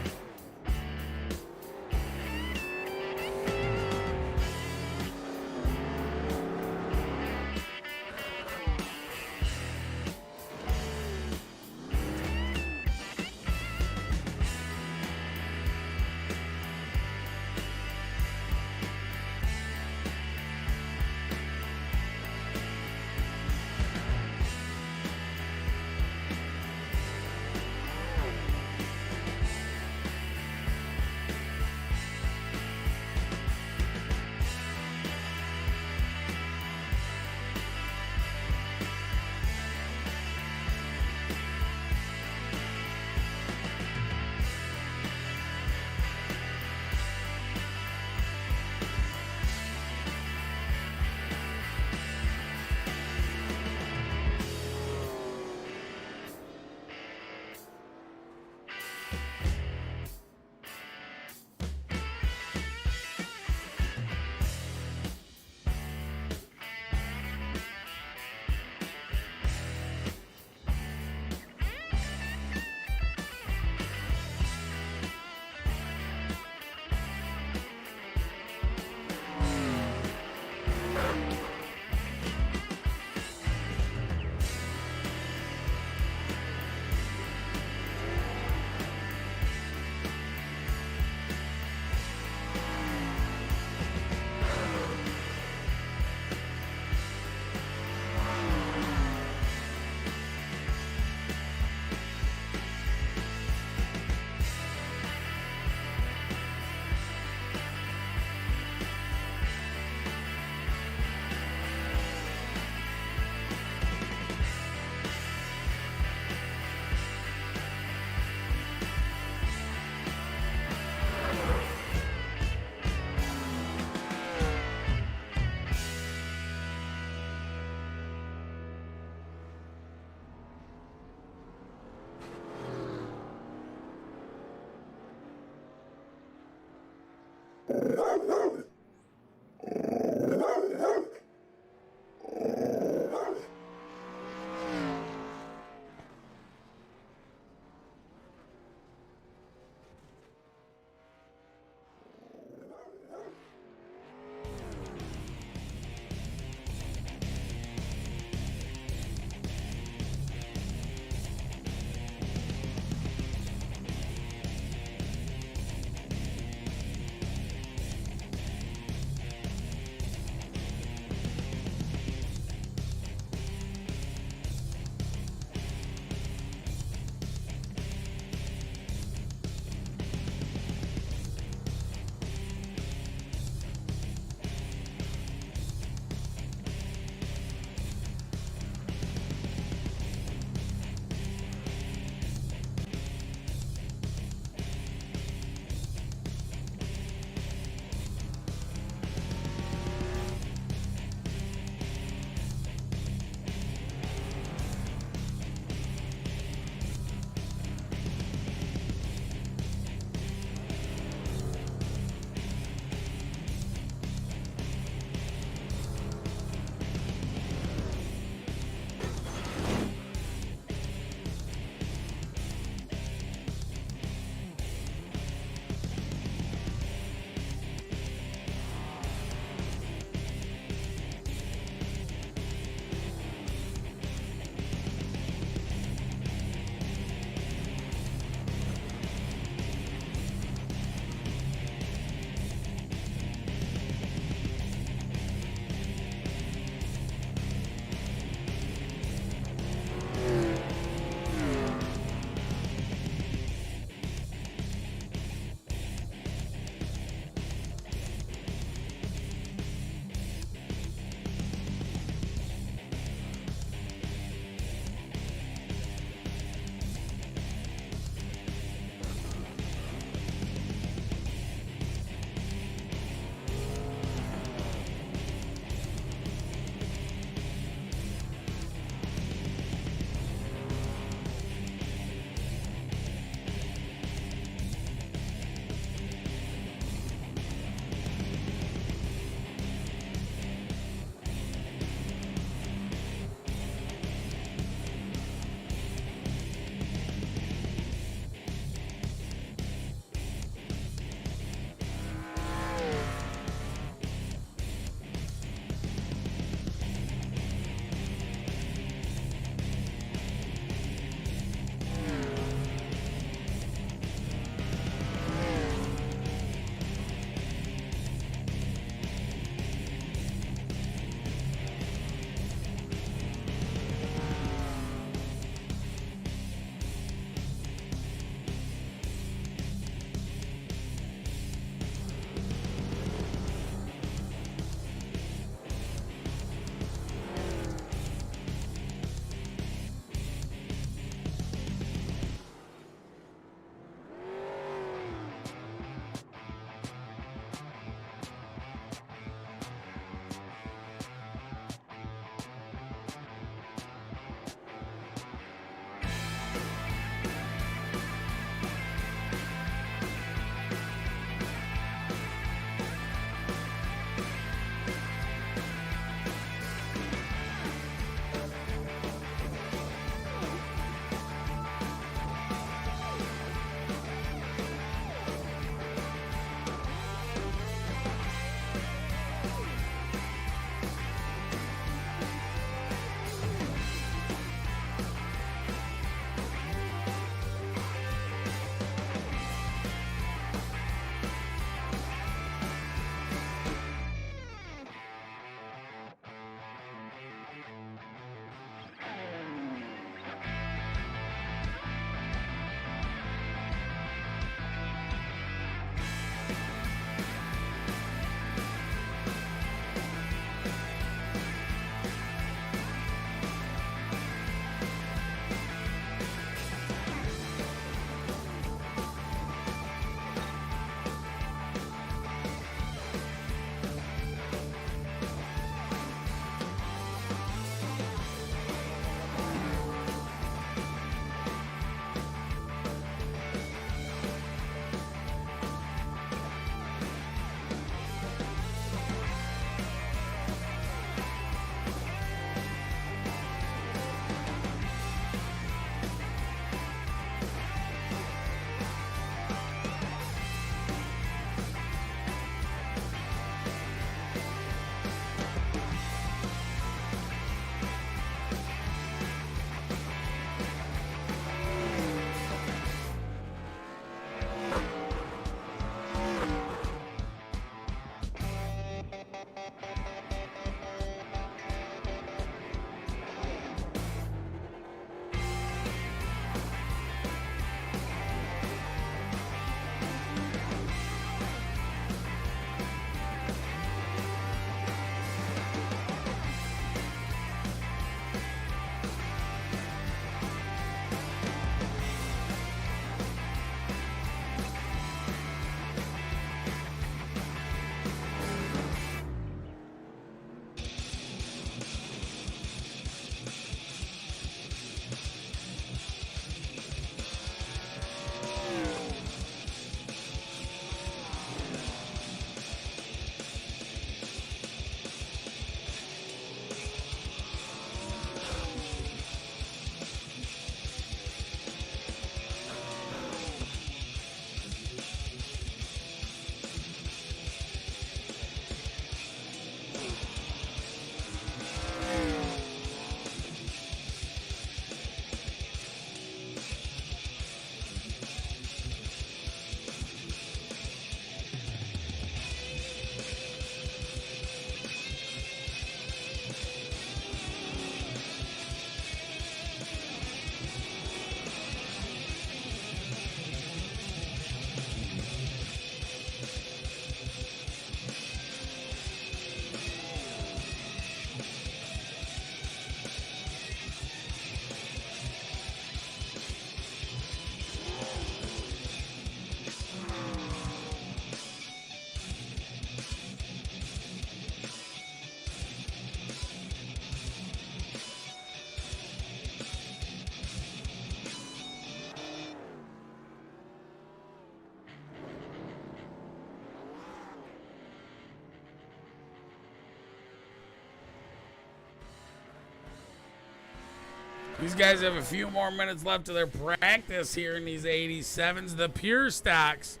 These guys have a few more minutes left of their practice here in these 87s. The pure stocks,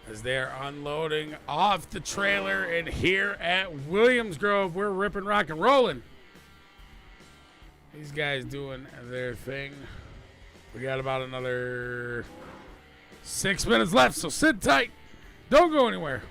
as they're unloading off the trailer. And here at WilliamsGrove, we're ripping, rock, and rolling. These guys doing their thing. We got about another 6 minutes left, so sit tight. Don't go anywhere.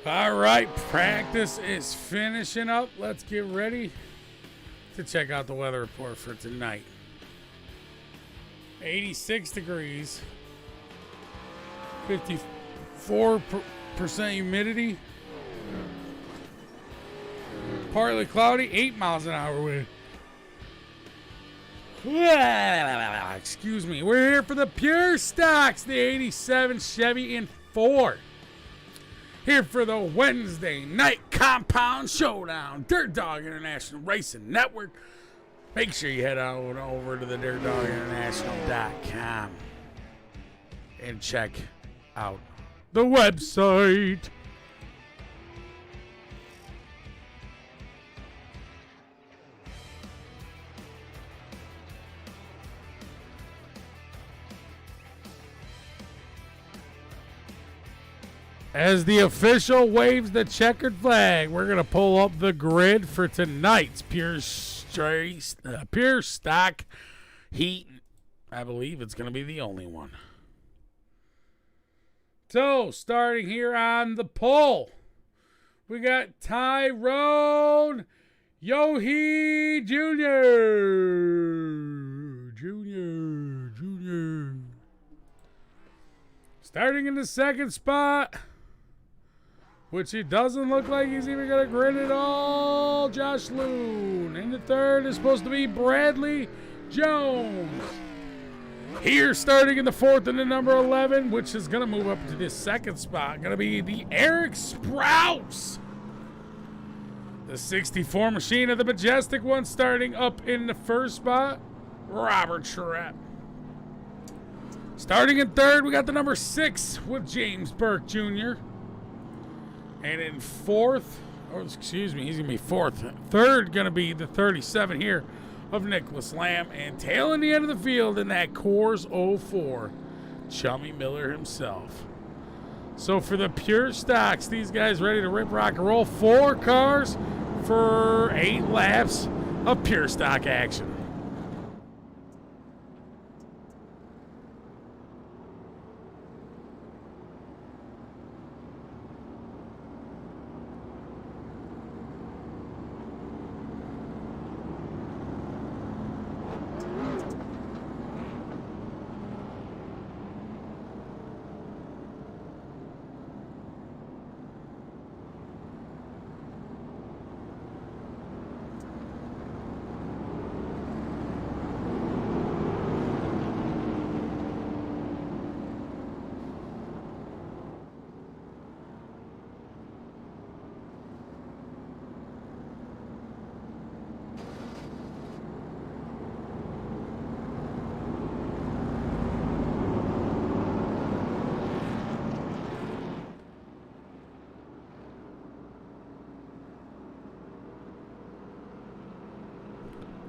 All right, practice is finishing up. Let's get ready to check out the weather report for tonight. 86 degrees, 54% humidity, partly cloudy, 8 miles an hour wind. Excuse me. We're here for the Pure Stocks, the 87 Chevy in 4. Here for the Wednesday night Compound Showdown, Dirt Dog International Racing Network. Make sure you head on over to the dirtdoginternational.com and check out the website. As the official waves the checkered flag, we're going to pull up the grid for tonight's Pure Stock Heat. I believe it's going to be the only one. So, starting here on the pole, we got Tyrone Yohe Jr. Starting in the second spot, which it doesn't look like he's even going to grin at all, Josh Loon. In the third is supposed to be Bradley Jones. Here, starting in the fourth and the number 11, which is going to move up to this second spot, going to be the Eric Sprouse. The 64 machine of the Majestic One, starting up in the first spot, Robert Charette. Starting in third, we got the number 6 with James Burke Jr. And in fourth, he's going to be fourth. Third going to be the 37 here of Nicholas Lamb. And tailing the end of the field in that Coors 04, Chummy Miller himself. So for the Pure Stocks, these guys ready to rip, rock, and roll. 4 cars for 8 laps of Pure Stock action.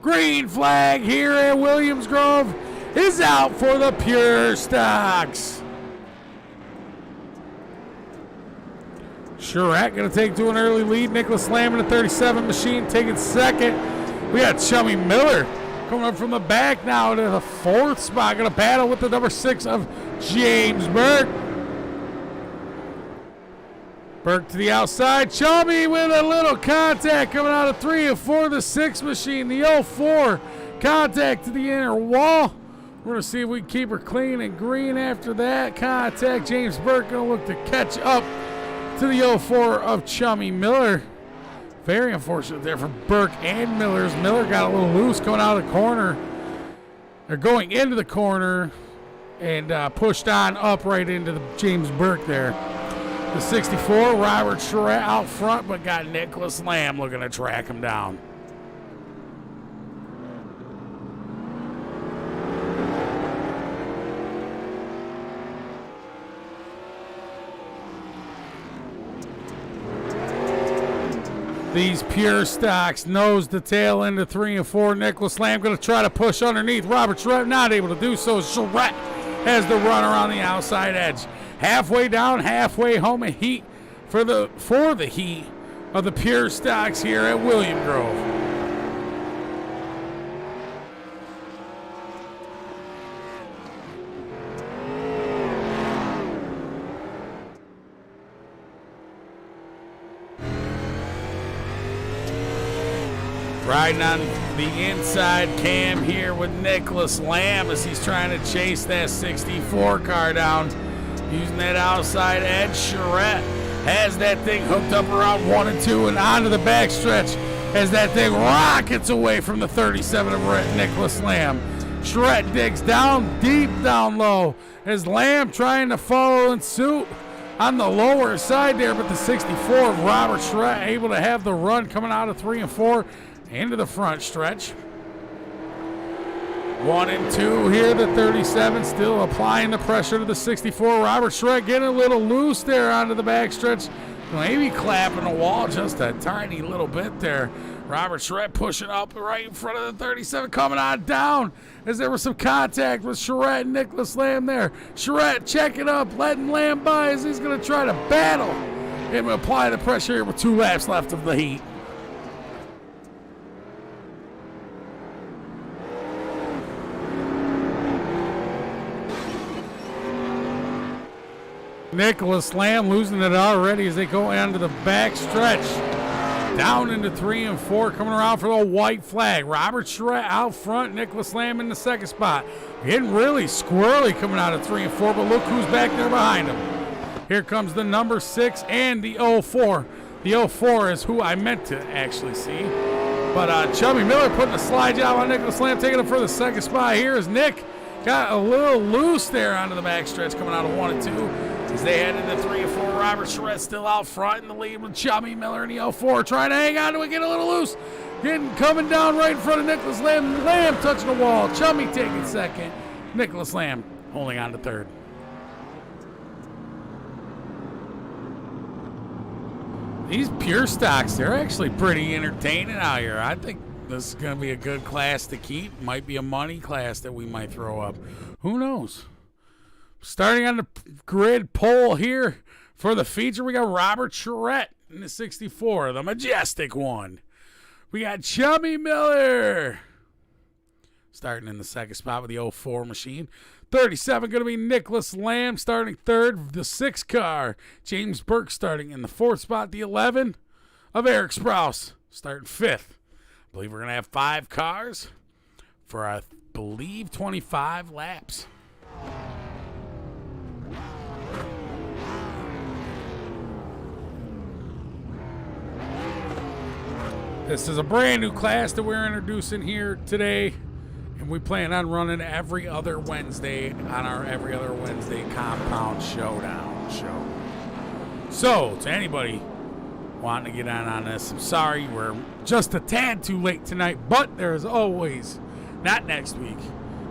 Green flag here at WilliamsGrove is out for the Pure Stocks. Charette going to take to an early lead. Nicholas Lamb in the 37 machine taking second. We got Chummy Miller coming up from the back now to the fourth spot. Going to battle with the number 6 of James Burke. Burke to the outside. Chummy with a little contact coming out of 3 and 4. The 6 machine. The 04 contact to the inner wall. We're going to see if we can keep her clean and green after that contact. James Burke going to look to catch up to the 04 of Chummy Miller. Very unfortunate there for Burke and Miller. Miller got a little loose coming out of the corner. They're going into the corner and pushed on up right into the James Burke there. The 64, Robert Charette out front, but got Nicholas Lamb looking to track him down. These Pure Stocks nose to tail into 3 and 4. Nicholas Lamb going to try to push underneath. Robert Charette not able to do so. Charette has the run around the outside edge. Halfway down, halfway home, a heat for the heat of the Pure Stocks here at WilliamsGrove. Riding on the inside cam here with Nicholas Lamb as he's trying to chase that 64 car down. Using that outside edge, Charette has that thing hooked up around 1 and 2 and onto the backstretch as that thing rockets away from the 37 of Nicholas Lamb. Charette digs down deep, down low as Lamb trying to follow in suit on the lower side there, but the 64 of Robert Charette able to have the run coming out of 3 and 4 into the front stretch. 1 and 2 here, the 37 still applying the pressure to the 64. Robert Charette getting a little loose there onto the backstretch. Maybe clapping the wall just a tiny little bit there. Robert Charette pushing up right in front of the 37, coming on down as there was some contact with Charette and Nicholas Lamb there. Charette checking up, letting Lamb by as he's going to try to battle and apply the pressure here with 2 laps left of the heat. Nicholas Lamb losing it already as they go into the back stretch. Down into 3 and 4, coming around for the white flag. Robert Charette out front, Nicholas Lamb in the second spot. Getting really squirrely coming out of 3 and 4, but look who's back there behind him. Here comes the number 6 and the 04. The 04 is who I meant to actually see. But Chubby Miller putting a slide job on Nicholas Lamb, taking it for the second spot. Here is Nick. Got a little loose there onto the backstretch coming out of 1 and 2. As they head into 3 and 4, Robert Charette still out front in the lead with Chubby Miller in the 04, trying to hang on to it, get a little loose. Coming down right in front of Nicholas Lamb. Lamb touching the wall. Chubby taking second. Nicholas Lamb holding on to third. These pure stocks, they're actually pretty entertaining out here. I think this is going to be a good class to keep. Might be a money class that we might throw up. Who knows? Starting on the grid pole here for the feature, we got Robert Charette in the 64, the majestic one. We got Chubby Miller starting in the second spot with the 04 machine. 37 going to be Nicholas Lamb starting third, the 6 car. James Burke starting in the 4th spot. The 11 of Eric Sprouse starting 5th. I believe we're going to have 5 cars for, I believe, 25 laps. This is a brand new class that we're introducing here today, and we plan on running every other Wednesday on our Every Other Wednesday Compound Showdown show. So, to anybody wanting to get on this, I'm sorry we're just a tad too late tonight, but there is always, not next week,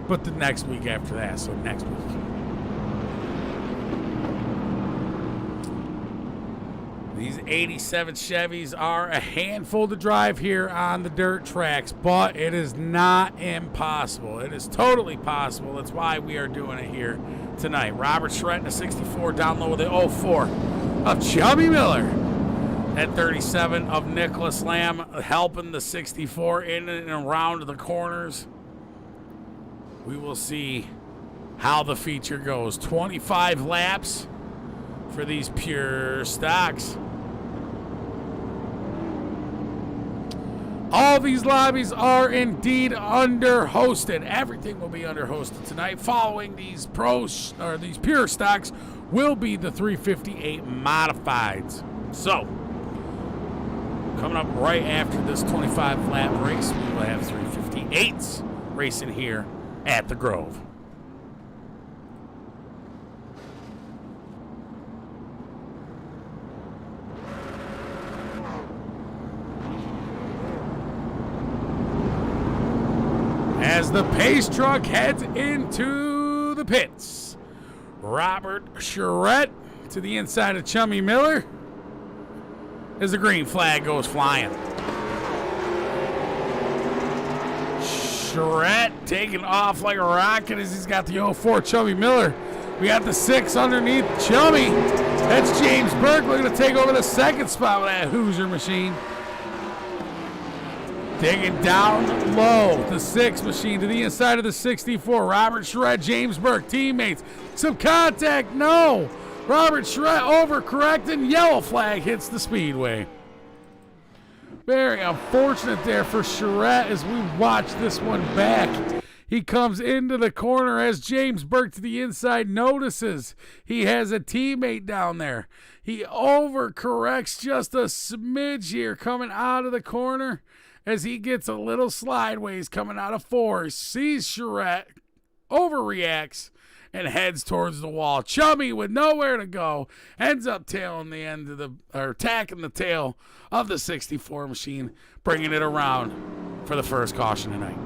but the next week after that, so next week. These 87 Chevys are a handful to drive here on the dirt tracks, but it is not impossible. It is totally possible. That's why we are doing it here tonight. Robert Charette in the 64, down low with the 04 of Chubby Miller. At 37 of Nicholas Lamb, helping the 64 in and around the corners. We will see how the feature goes. 25 laps for these pure stocks. All these lobbies are indeed under-hosted. Everything will be under-hosted tonight. Following these these pure stocks will be the 358 Modifieds. So, coming up right after this 25-lap race, we will have 358s racing here at the Grove. As the pace truck heads into the pits, Robert Charette to the inside of Chubby Miller as the green flag goes flying. Charette taking off like a rocket as he's got the 04 Chubby Miller. We got the 6 underneath Chubby. That's James Burke looking to take over the second spot with that Hoosier machine. Taking down low, the 6 machine to the inside of the 64. Robert Charette, James Burke, teammates. Some contact, no. Robert Charette overcorrecting. Yellow flag hits the speedway. Very unfortunate there for Charette as we watch this one back. He comes into the corner as James Burke to the inside notices he has a teammate down there. He overcorrects just a smidge here coming out of the corner as he gets a little slideways coming out of 4. Sees Charette, overreacts, and heads towards the wall. Chummy with nowhere to go ends up tailing the end of attacking the tail of the 64 machine, bringing it around for the first caution tonight.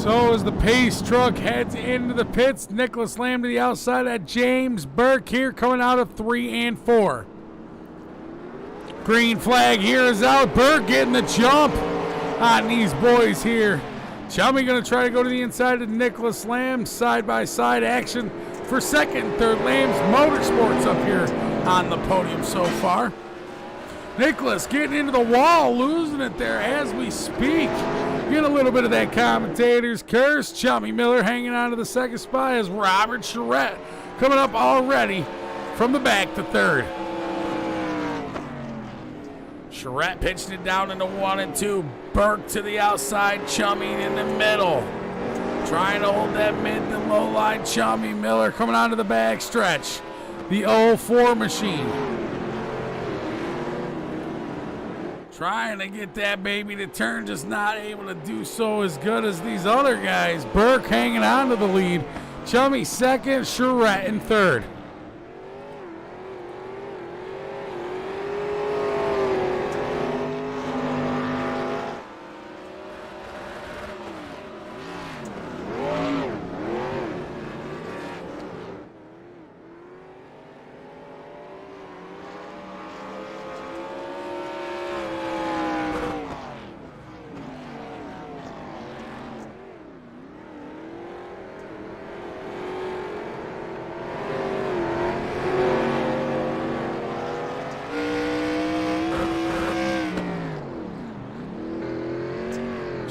So as the pace truck heads into the pits, Nicholas Lamb to the outside at James Burke here coming out of 3 and 4. Green flag here is out. Burke getting the jump on these boys here. Chummy going to try to go to the inside of Nicholas Lamb. Side-by-side action for second and third. Lamb's Motorsports up here on the podium so far. Nicholas getting into the wall, losing it there as we speak. Get a little bit of that commentator's curse. Chummy Miller hanging on to the second spot as Robert Charette coming up already from the back to third. Charette pitching it down into 1 and 2. Burke to the outside, Chummy in the middle. Trying to hold that mid to low line. Chummy Miller coming onto the back stretch. The 04 machine. Trying to get that baby to turn, just not able to do so as good as these other guys. Burke hanging on to the lead. Chummy second, Charette in third.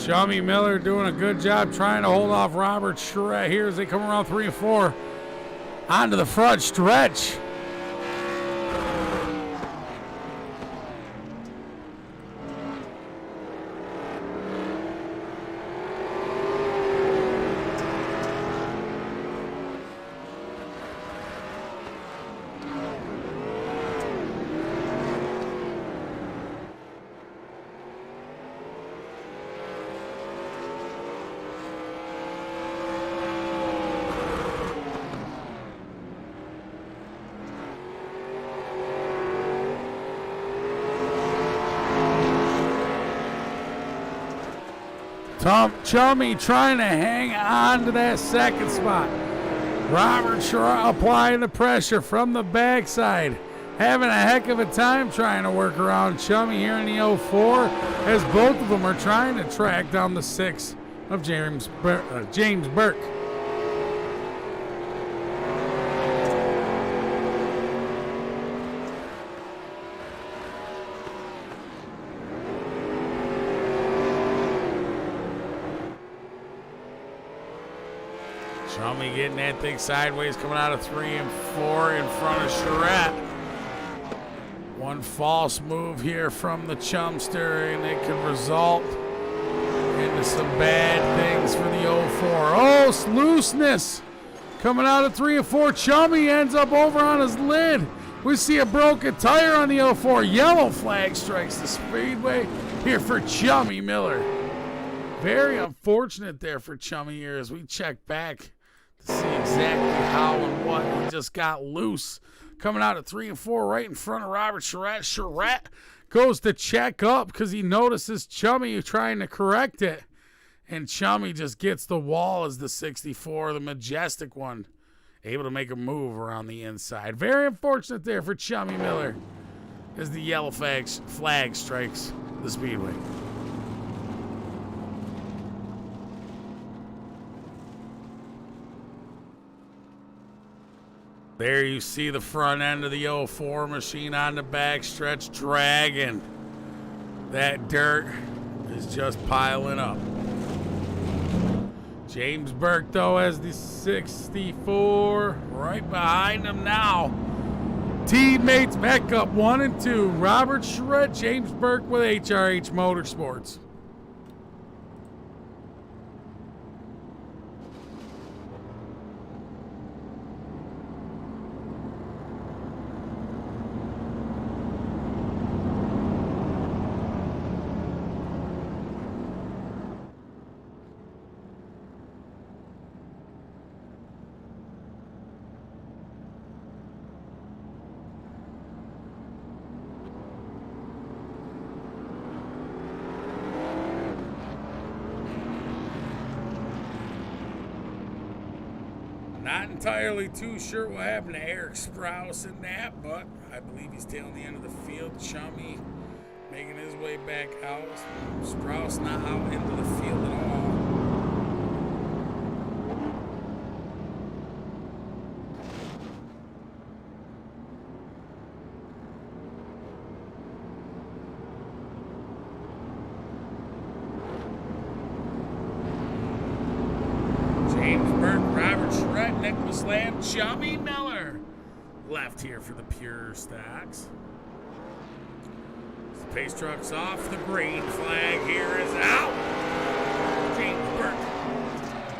Chummy Miller doing a good job trying to hold off Robert Charette here as they come around 3 and 4 onto the front stretch. Chummy trying to hang on to that second spot. Robert Charette applying the pressure from the backside. Having a heck of a time trying to work around Chummy here in the 04 as both of them are trying to track down the 6 of James Burke. Chummy getting that thing sideways, coming out of 3 and 4 in front of Charette. One false move here from the Chumster, and it could result into some bad things for the 04. Oh, looseness coming out of 3 and 4. Chummy ends up over on his lid. We see a broken tire on the 04. Yellow flag strikes the speedway here for Chummy Miller. Very unfortunate there for Chummy here as we check back to see exactly how and what he just got loose. Coming out at 3 and 4 right in front of Robert Charette. Charette goes to check up because he notices Chummy trying to correct it. And Chummy just gets the wall as the 64, the majestic one, able to make a move around the inside. Very unfortunate there for Chummy Miller as the yellow flag strikes the speedway. There you see the front end of the 04 machine on the back stretch dragging. That dirt is just piling up. James Burke, though, has the 64 right behind him now. Teammates back up 1 and 2. Robert Charette, James Burke with HRH Motorsports. Not entirely too sure what happened to Eric Strauss in that, but I believe he's tailing the end of the field. Chummy making his way back out. Strauss not out into the field at all. Nicholas Lamb, Chummy Miller left here for the Pure Stocks. The pace truck's off. The green flag here is out. James Burke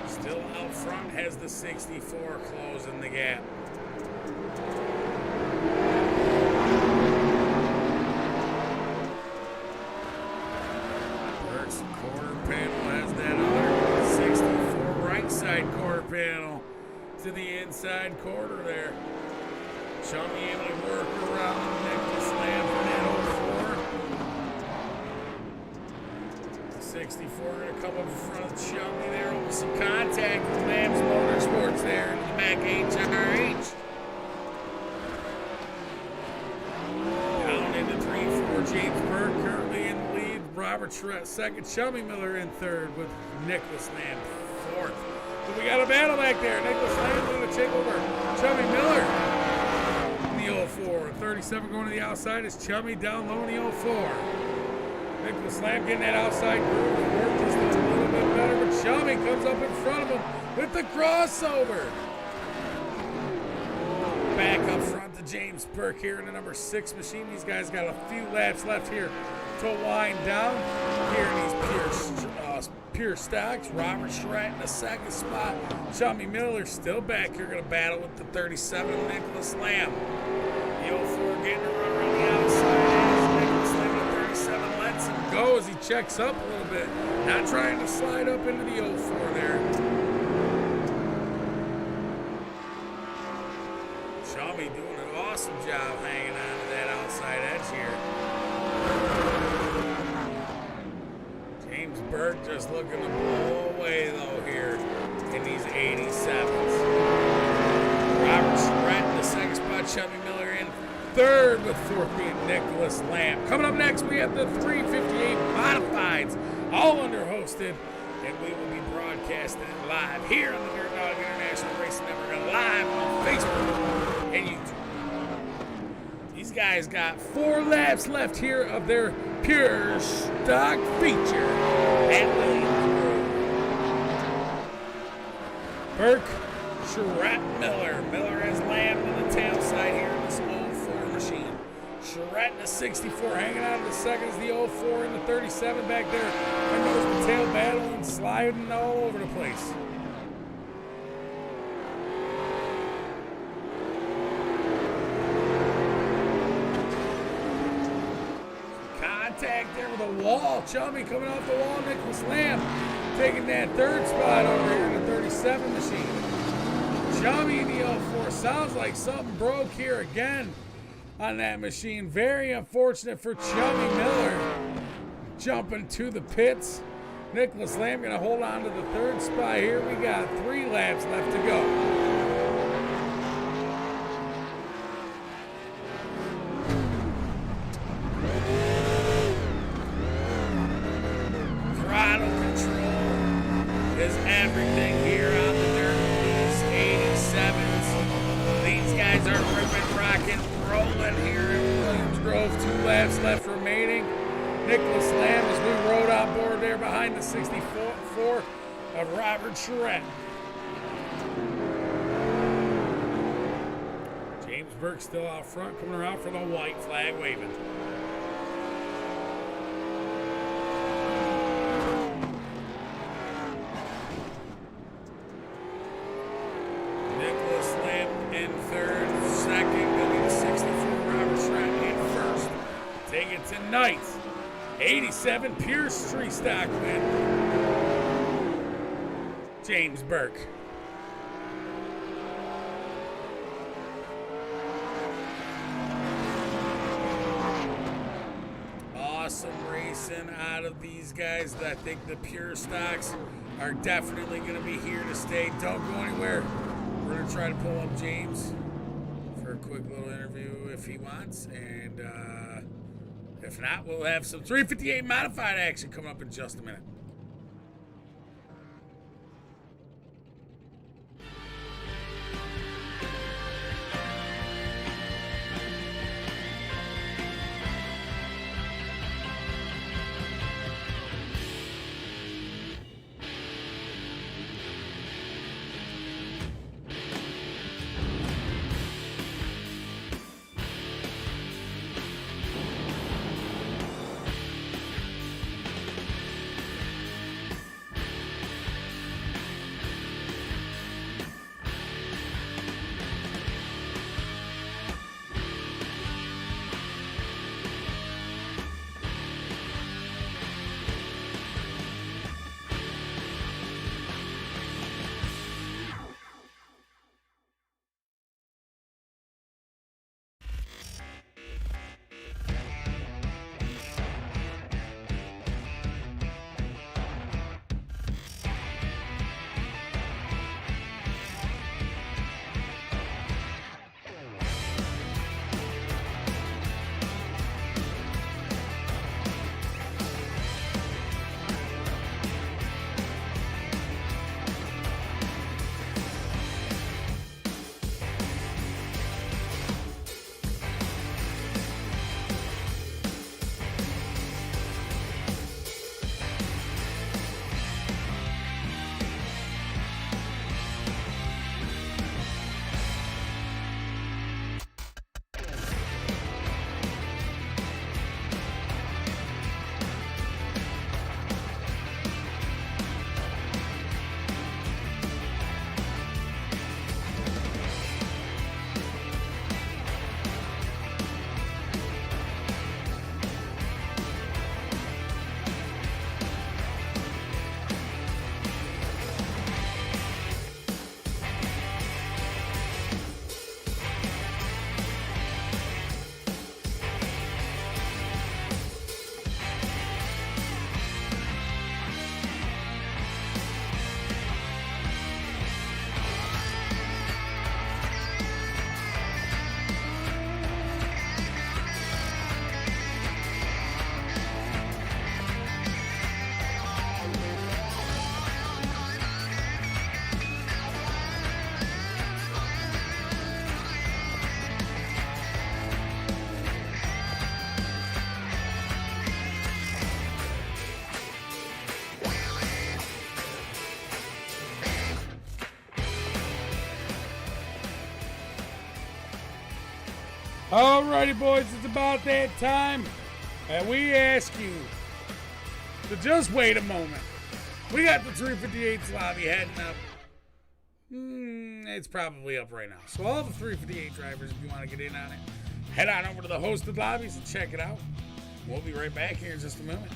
still out front, has the 64 closing the gap. Burke's quarter panel has that other 64 right side quarter panel to the inside quarter there. Chummy able to work around Nicholas Lamb for that 04. The 64 going to come up in front of Chummy there with some contact with Lamb's Motorsports there in the back HRH. Down into 3-4, James Burke currently in the lead. Robert Charette second, Chummy Miller in third with Nicholas Lamb fourth. But we got a battle back there. Nicholas Lamb going to take over Chummy Miller in the 04. 37 going to the outside is Chummy down low in the 04. Nicholas Lamb getting that outside groove to work just a little bit better, but Chummy comes up in front of him with the crossover. Back up front to James Burke here in the number 6 machine. These guys got a few laps left here to wind down here in these Pure Stocks. Robert Charette in the second spot. Chummy Miller still back here, going to battle with the 37 Nicholas Lamb. The 04 getting a run around the outside. Nicholas Lamb at 37 lets him go as he checks up a little bit. Not trying to slide up into the 04 there. Chummy doing an awesome job hanging on to that outside edge here. James Burke just looking to blow away though here in these 87s. Robert Charette in the second spot, Chummy Miller in third with fourth being Nicholas Lamb. Coming up next, we have the 358 Modifieds, all under hosted, and we will be broadcasting it live here on the Dirt Dog International Racing Network, live on Facebook and YouTube. These guys got 4 laps left here of their Pure Stock feature at WilliamsGrove. Burke Charette Miller. Miller has Lamb to the tail side here in this 04 machine. Charette in the 64 hanging out of the second is the 04 and the 37 back there. And goes the tail battling, sliding all over the place. Contact there with a wall. Chummy coming off the wall. Nicholas Lamb taking that third spot over here in the 37 machine. Chummy in the 04. Sounds like something broke here again on that machine. Very unfortunate for Chummy Miller. Jumping to the pits. Nicholas Lamb going to hold on to the third spot here. We got 3 laps left to go. Throttle control is everything here on the dirt with these 87s. These guys are ripping, rocking, rolling here in WilliamsGrove. 2 laps left remaining. Nicholas Lamb as we rode on board there behind the 64 of Robert Charette. James Burke still out front, coming around for the white flag waving. Nicholas Lamb in third, second, going to be the 64 Robert Charette in first. Take it to ninth. 87 Pierce Tree Stock win. James Burke. Awesome racing out of these guys. I think the Pure Stocks are definitely going to be here to stay. Don't go anywhere. We're going to try to pull up James for a quick little interview if he wants. And if not, we'll have some 358 modified action coming up in just a minute. Alrighty, boys, it's about that time. And we ask you to just wait a moment. We got the 358's lobby heading up. It's probably up right now. So all the 358 drivers, if you want to get in on it, head on over to the hosted lobbies and check it out. We'll be right back here in just a moment.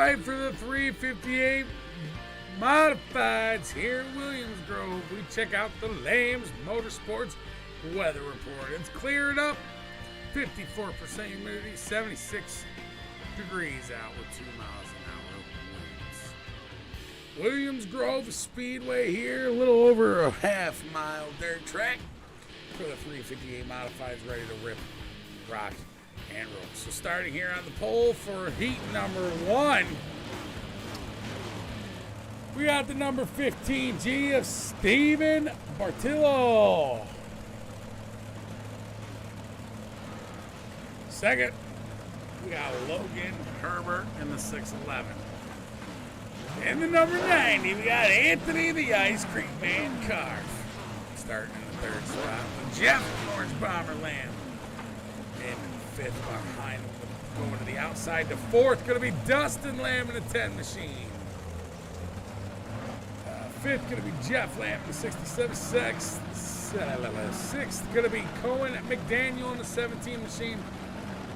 right, for the 358 Modifieds here in WilliamsGrove, we check out the Lambs Motorsports weather report. It's cleared up, 54% humidity, 76 degrees out with 2 miles an hour winds. WilliamsGrove Speedway here, a little over a half-mile dirt track for the 358 Modifieds, ready to rip, rock, and roll. So starting here on the pole for heat number 1, we got the number 15 G of Steven Bartillo. Second, we got Logan Herbert in the 611. In the number 90, we got Anthony the Ice Cream Man Carf. Starting in the 3rd spot with Jeff Orange Bomber Lamb. In 5th behind him, going to the outside to 4th, going to be Dustin Lamb in the 10 machine. 5th going to be Jeff Lamb in the 67. 6th going to be Cohen McDaniel in the 17 machine.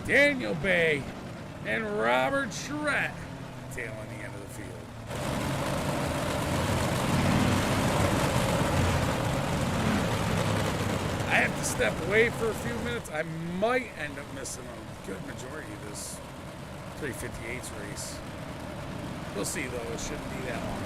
Daniel Bay and Robert Charette tailing the end of the field. I have to step away for a few minutes. I might end up missing a good majority of this 358's race. We'll see, though. It shouldn't be that long.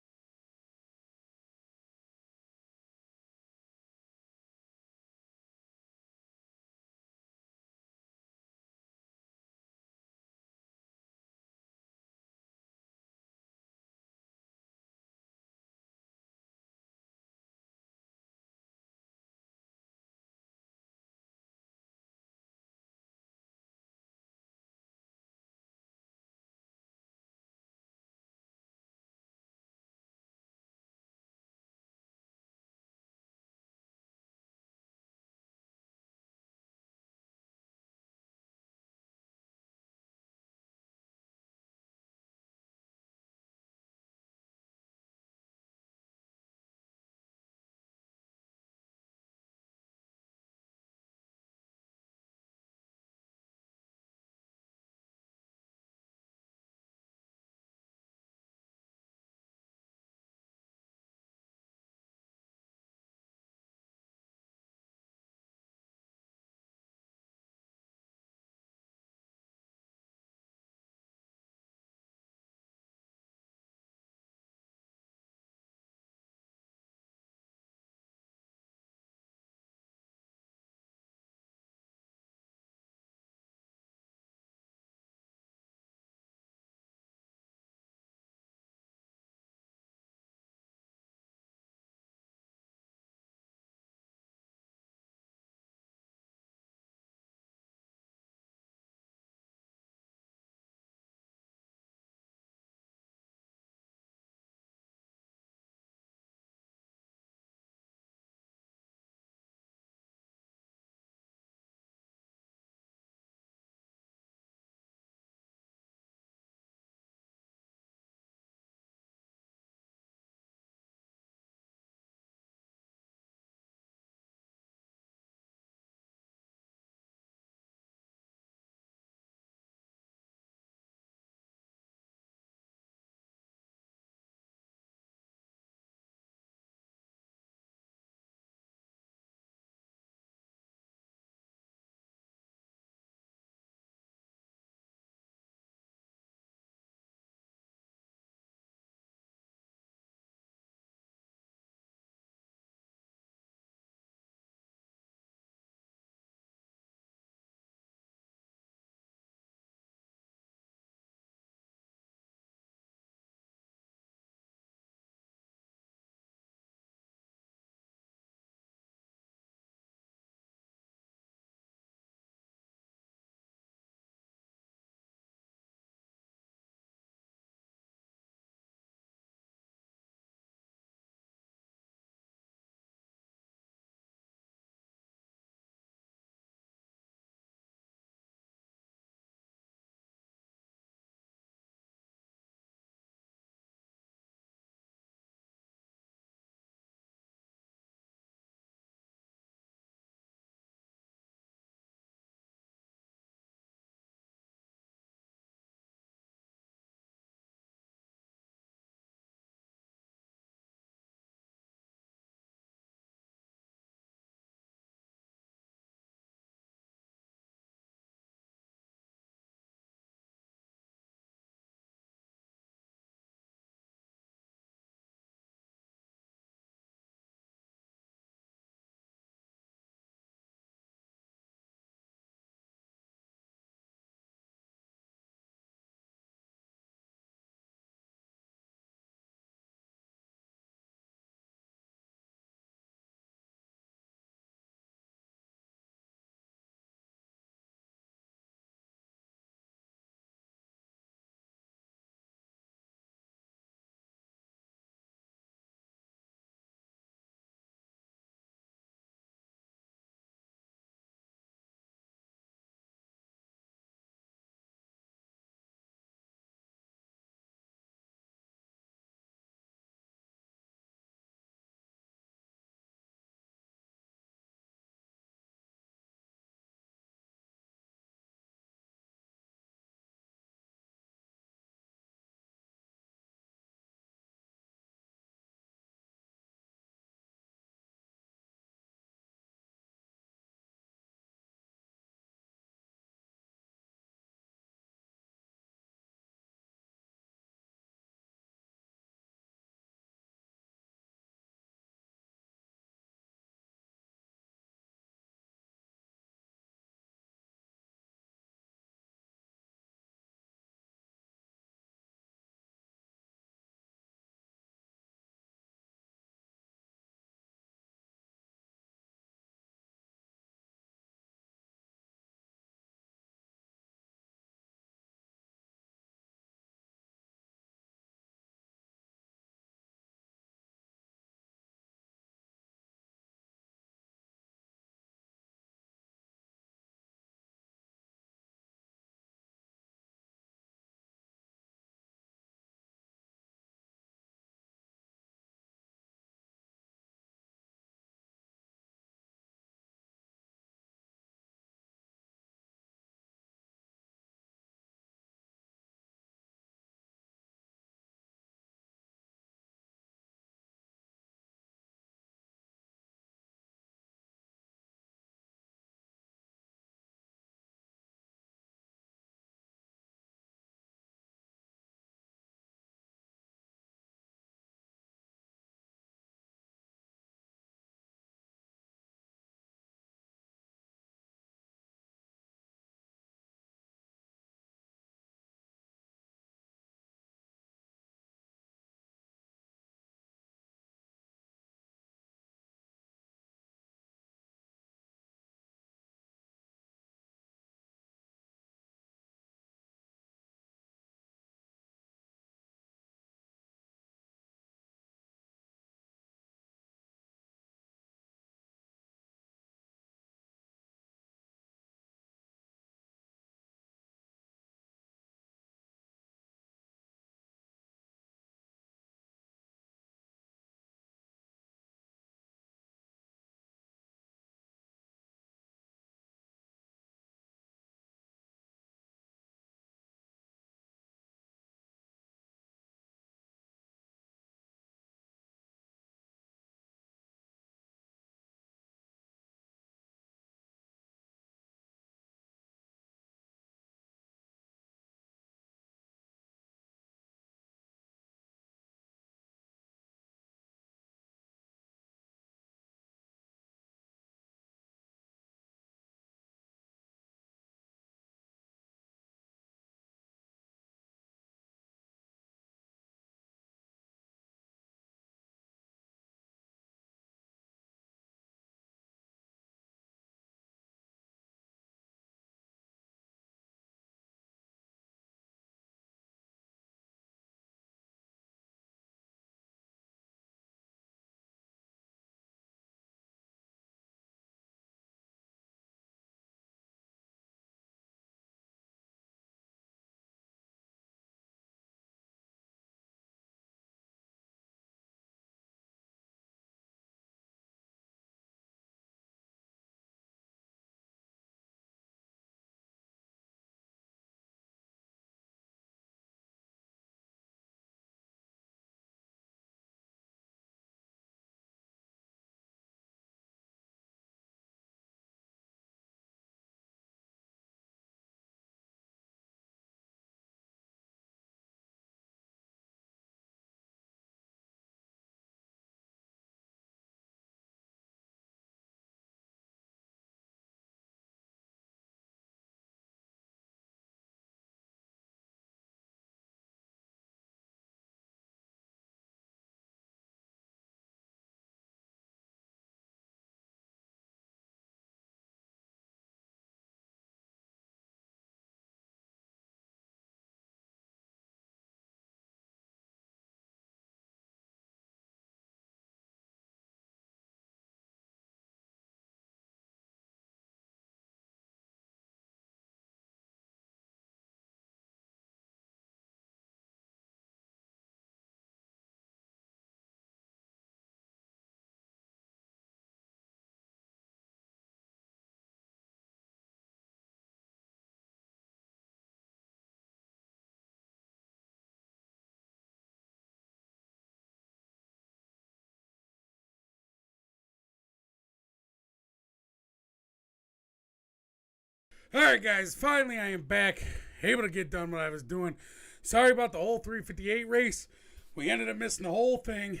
All right, guys. Finally, I am back, able to get done what I was doing. Sorry about the whole 358 race. We ended up missing the whole thing.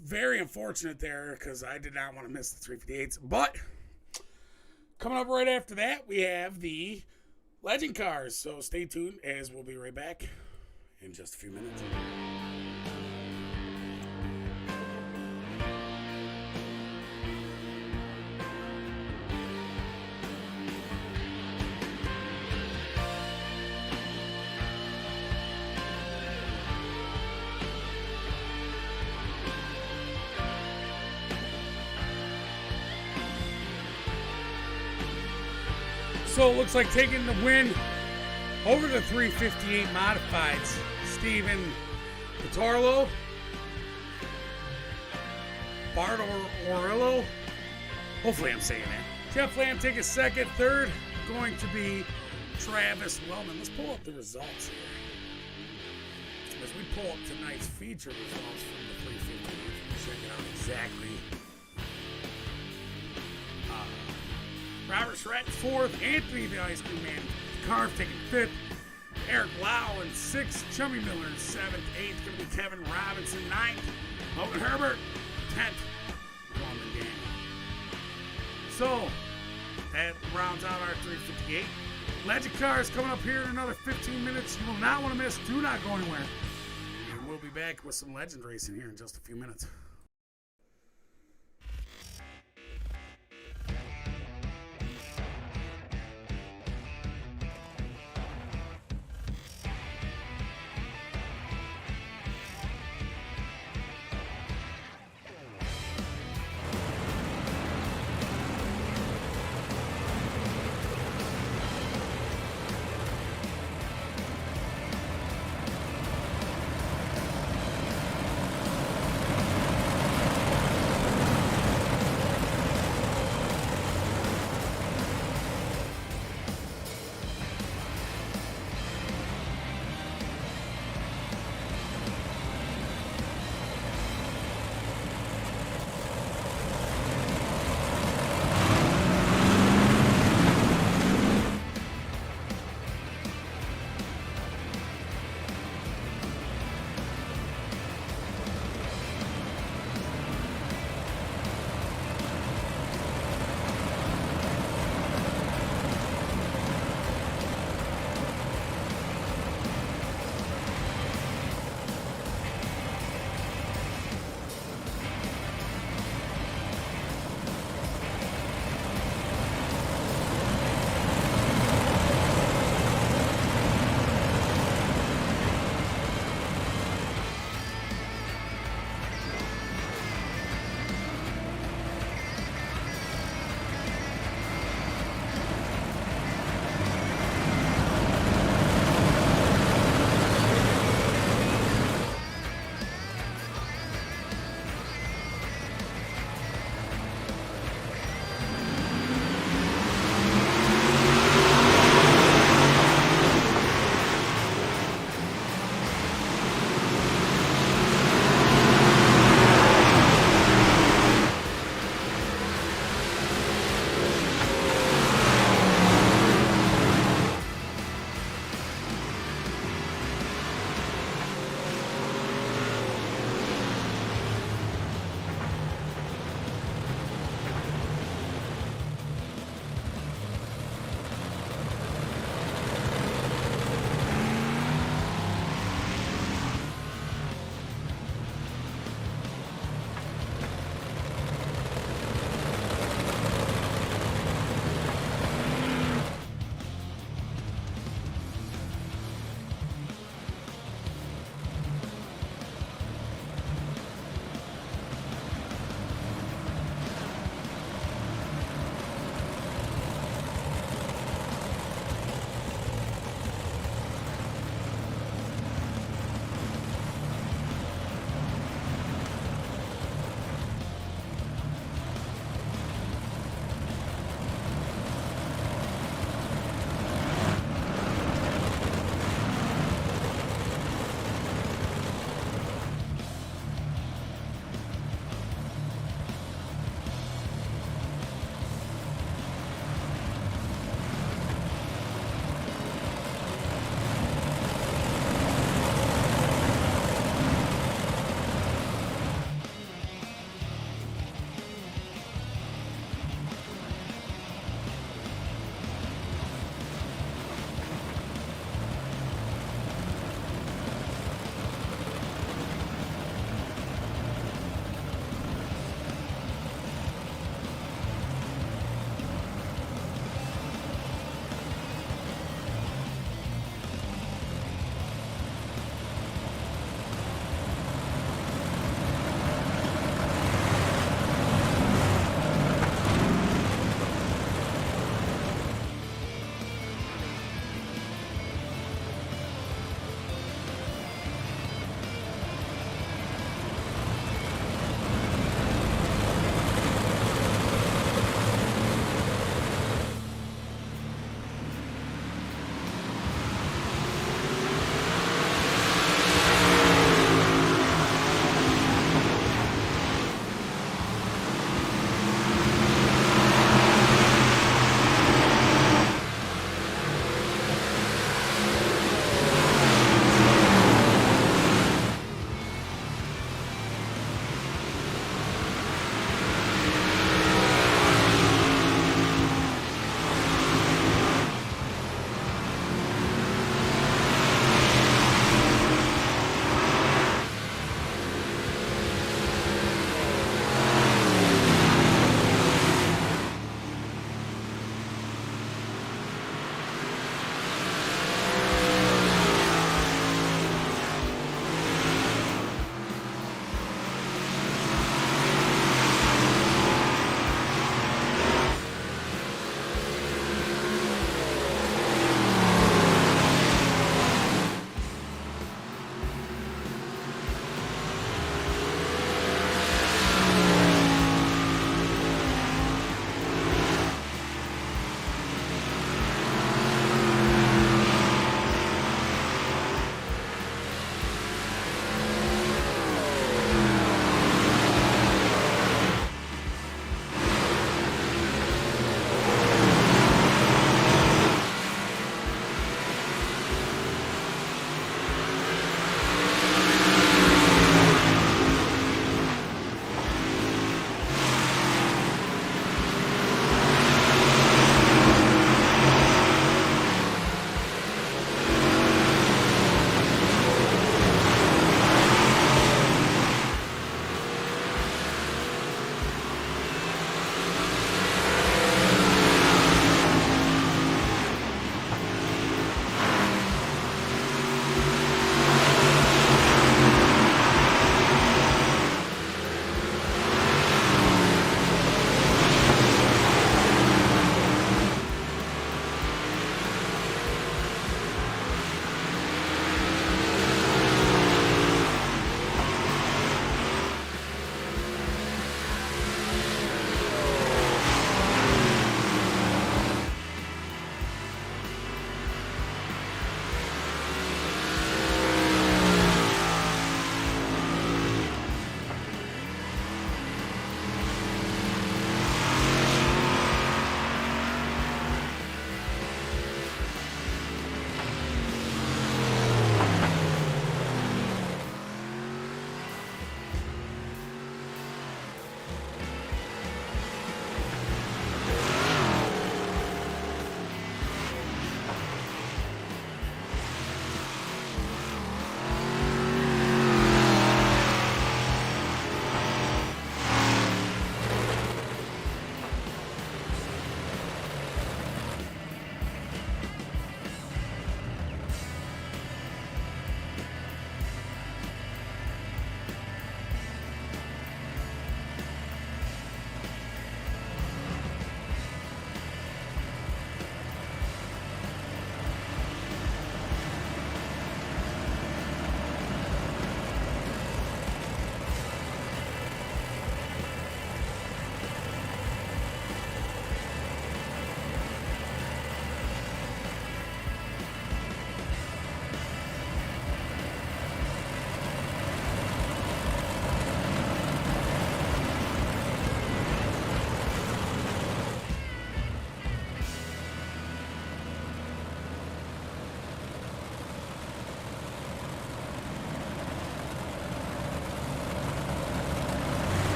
Very unfortunate there because I did not want to miss the 358s. But coming up right after that, we have the Legend Cars. So stay tuned as we'll be right back in just a few minutes. So it looks like taking the win over the 358 Modifieds, Steven Pitarlo, Orillo. Hopefully I'm saying that. Jeff Lamb taking second. Third going to be Travis Wellman. Let's pull up the results here. As we pull up tonight's feature results from the 358, check it out exactly. Robert Schratt fourth, Anthony the Ice Cream Man Carve taking fifth, Eric Lau in sixth, Chummy Miller in seventh, eighth going to be Kevin Robinson, ninth, Logan Herbert, 10th, Norman Gang. So that rounds out our 358. Legend Cars coming up here in another 15 minutes. You will not want to miss. Do not go anywhere. And we'll be back with some Legend racing here in just a few minutes.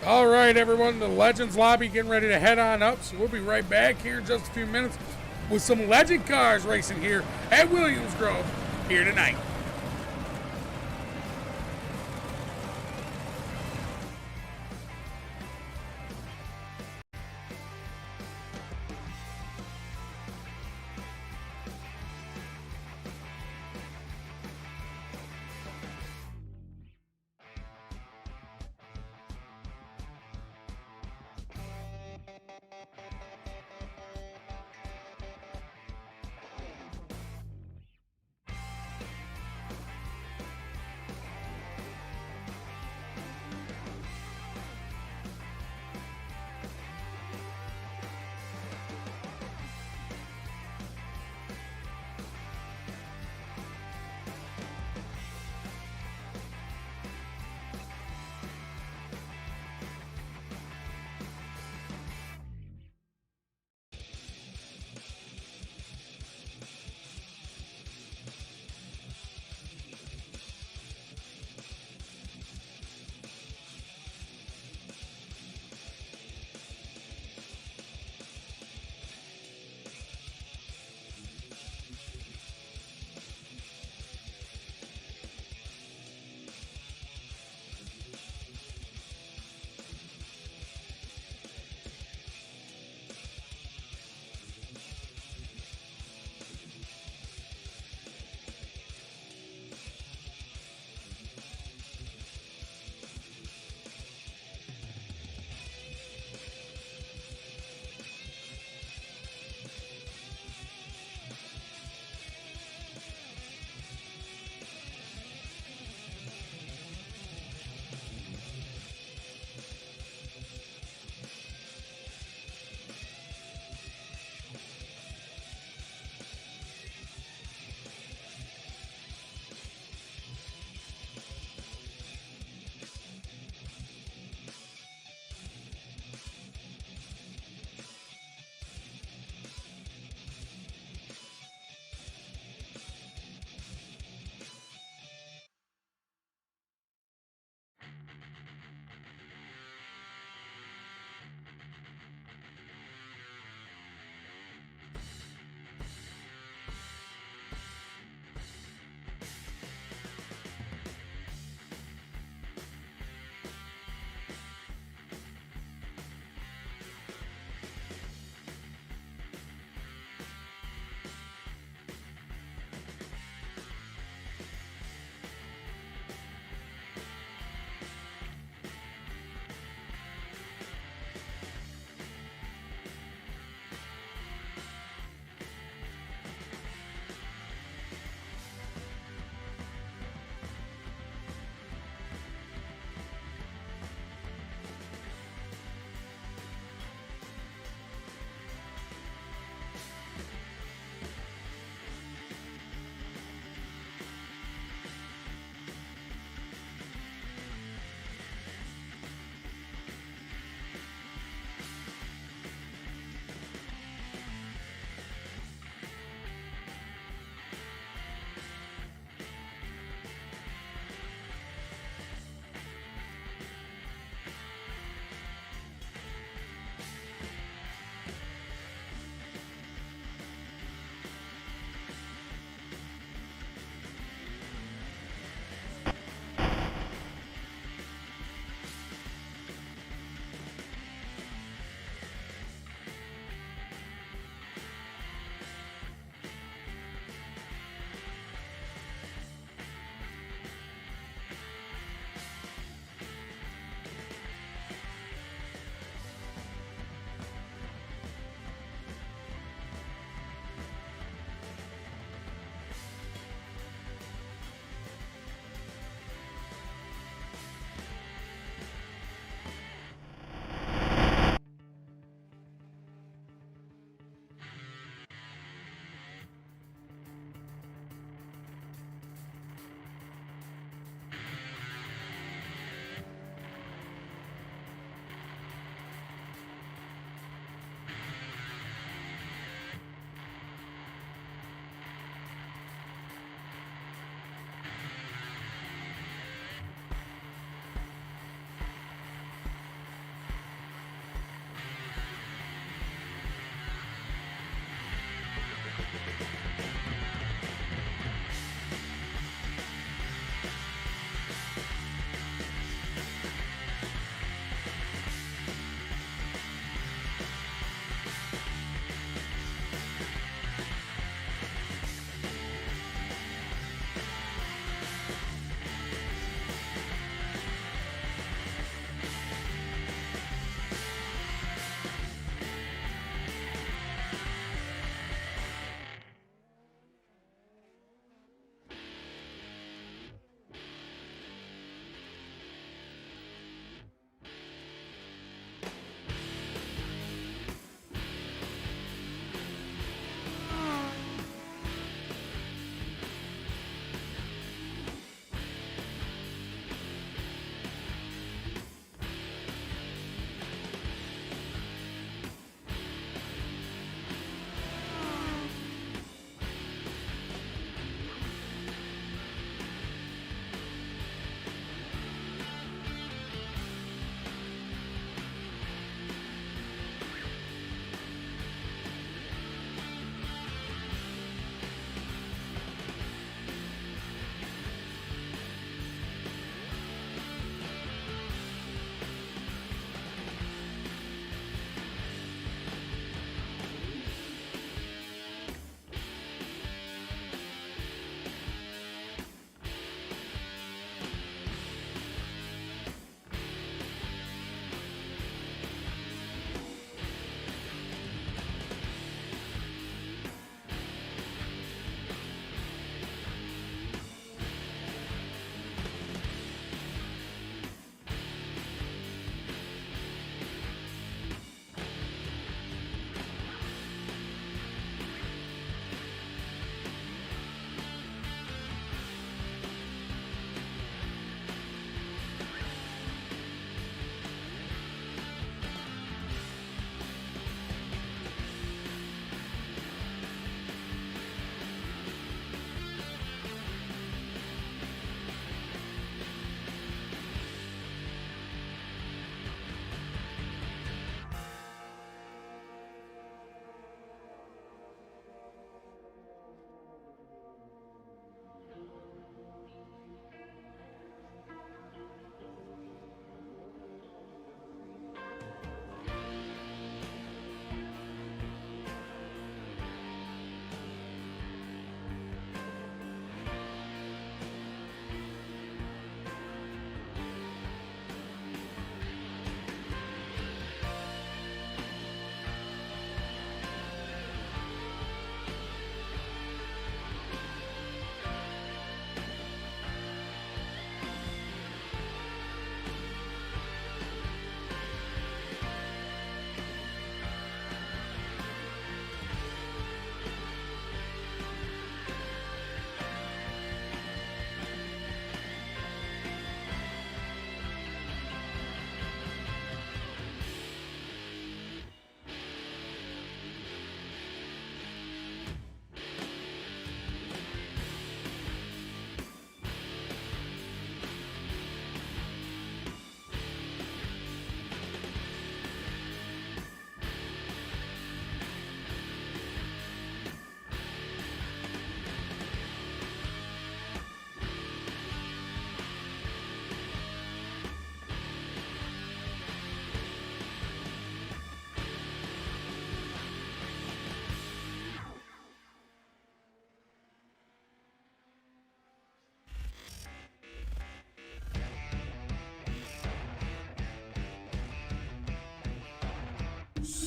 All right, everyone, the Legends Lobby getting ready to head on up, so we'll be right back here in just a few minutes with some Legend cars racing here at WilliamsGrove here tonight.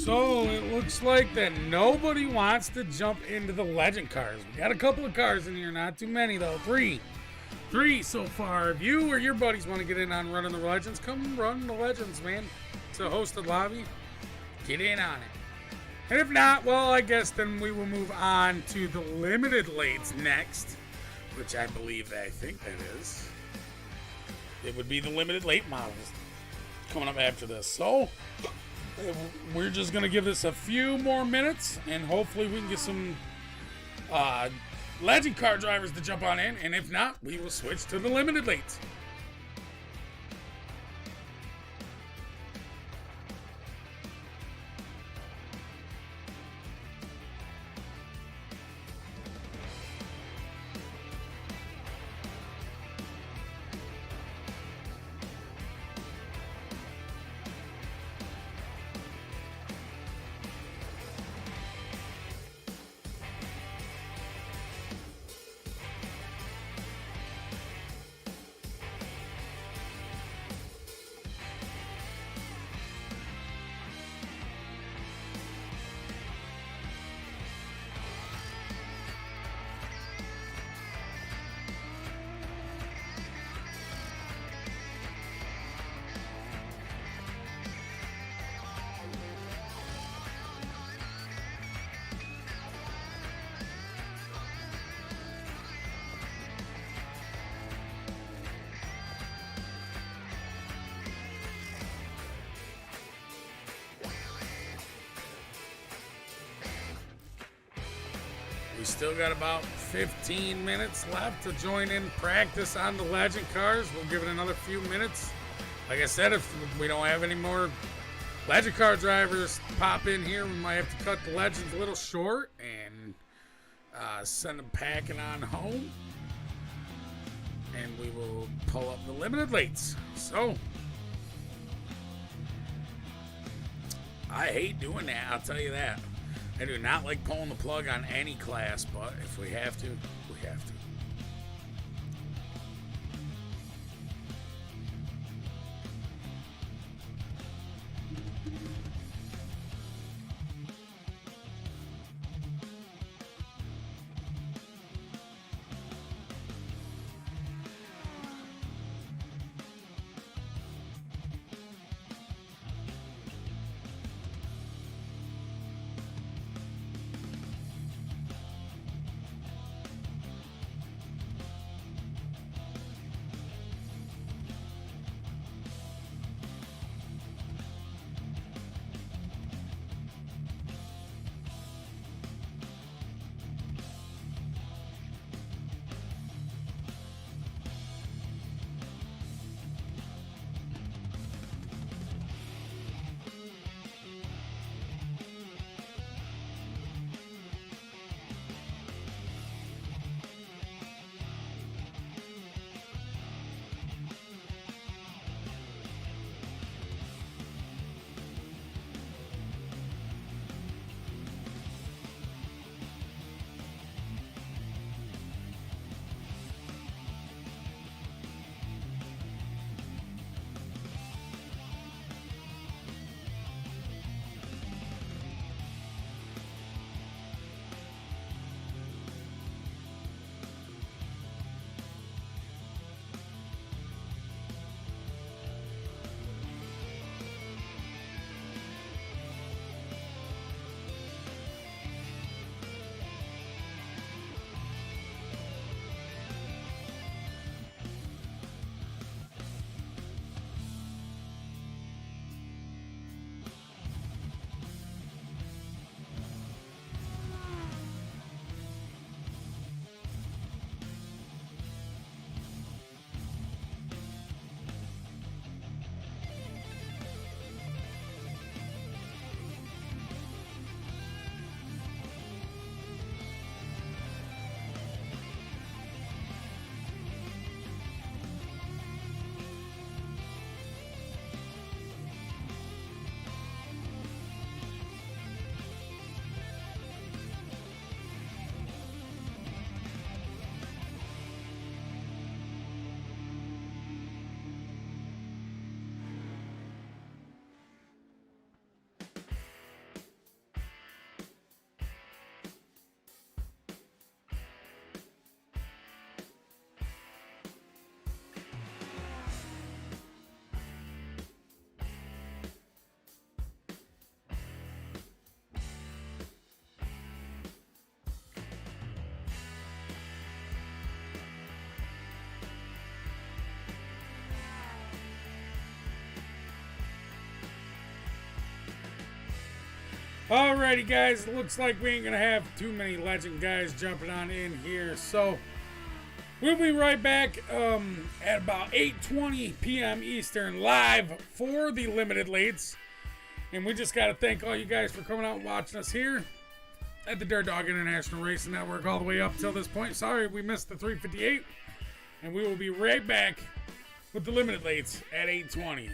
So it looks like that nobody wants to jump into the legend cars. We got a couple of cars in here, not too many though. Three so far. If you or your buddies want to get in on running the legends, come run the legends, man. It's a hosted lobby. Get in on it. And if not, well, I guess then we will move on to the limited lates next, which I think that is. It would be the limited late models coming up after this. So we're just going to give this a few more minutes, and hopefully we can get some legend car drivers to jump on in. And if not, we will switch to the limited lates. We still got about 15 minutes left to join in practice on the legend cars. We'll give it another few minutes. Like I said, if we don't have any more legend car drivers pop in here, we might have to cut the legends a little short and send them packing on home. And we will pull up the limited lates. So, I hate doing that, I'll tell you that. I do not like pulling the plug on any class, but if we have to, we have to. Alrighty, guys. Looks like we ain't gonna have too many legend guys jumping on in here, so we'll be right back at about 8:20 p.m. Eastern, live for the limited lates. And we just gotta thank all you guys for coming out and watching us here at the Dirt Dog International Racing Network all the way up till this point. Sorry we missed the 358, and we will be right back with the limited lates at 8:20.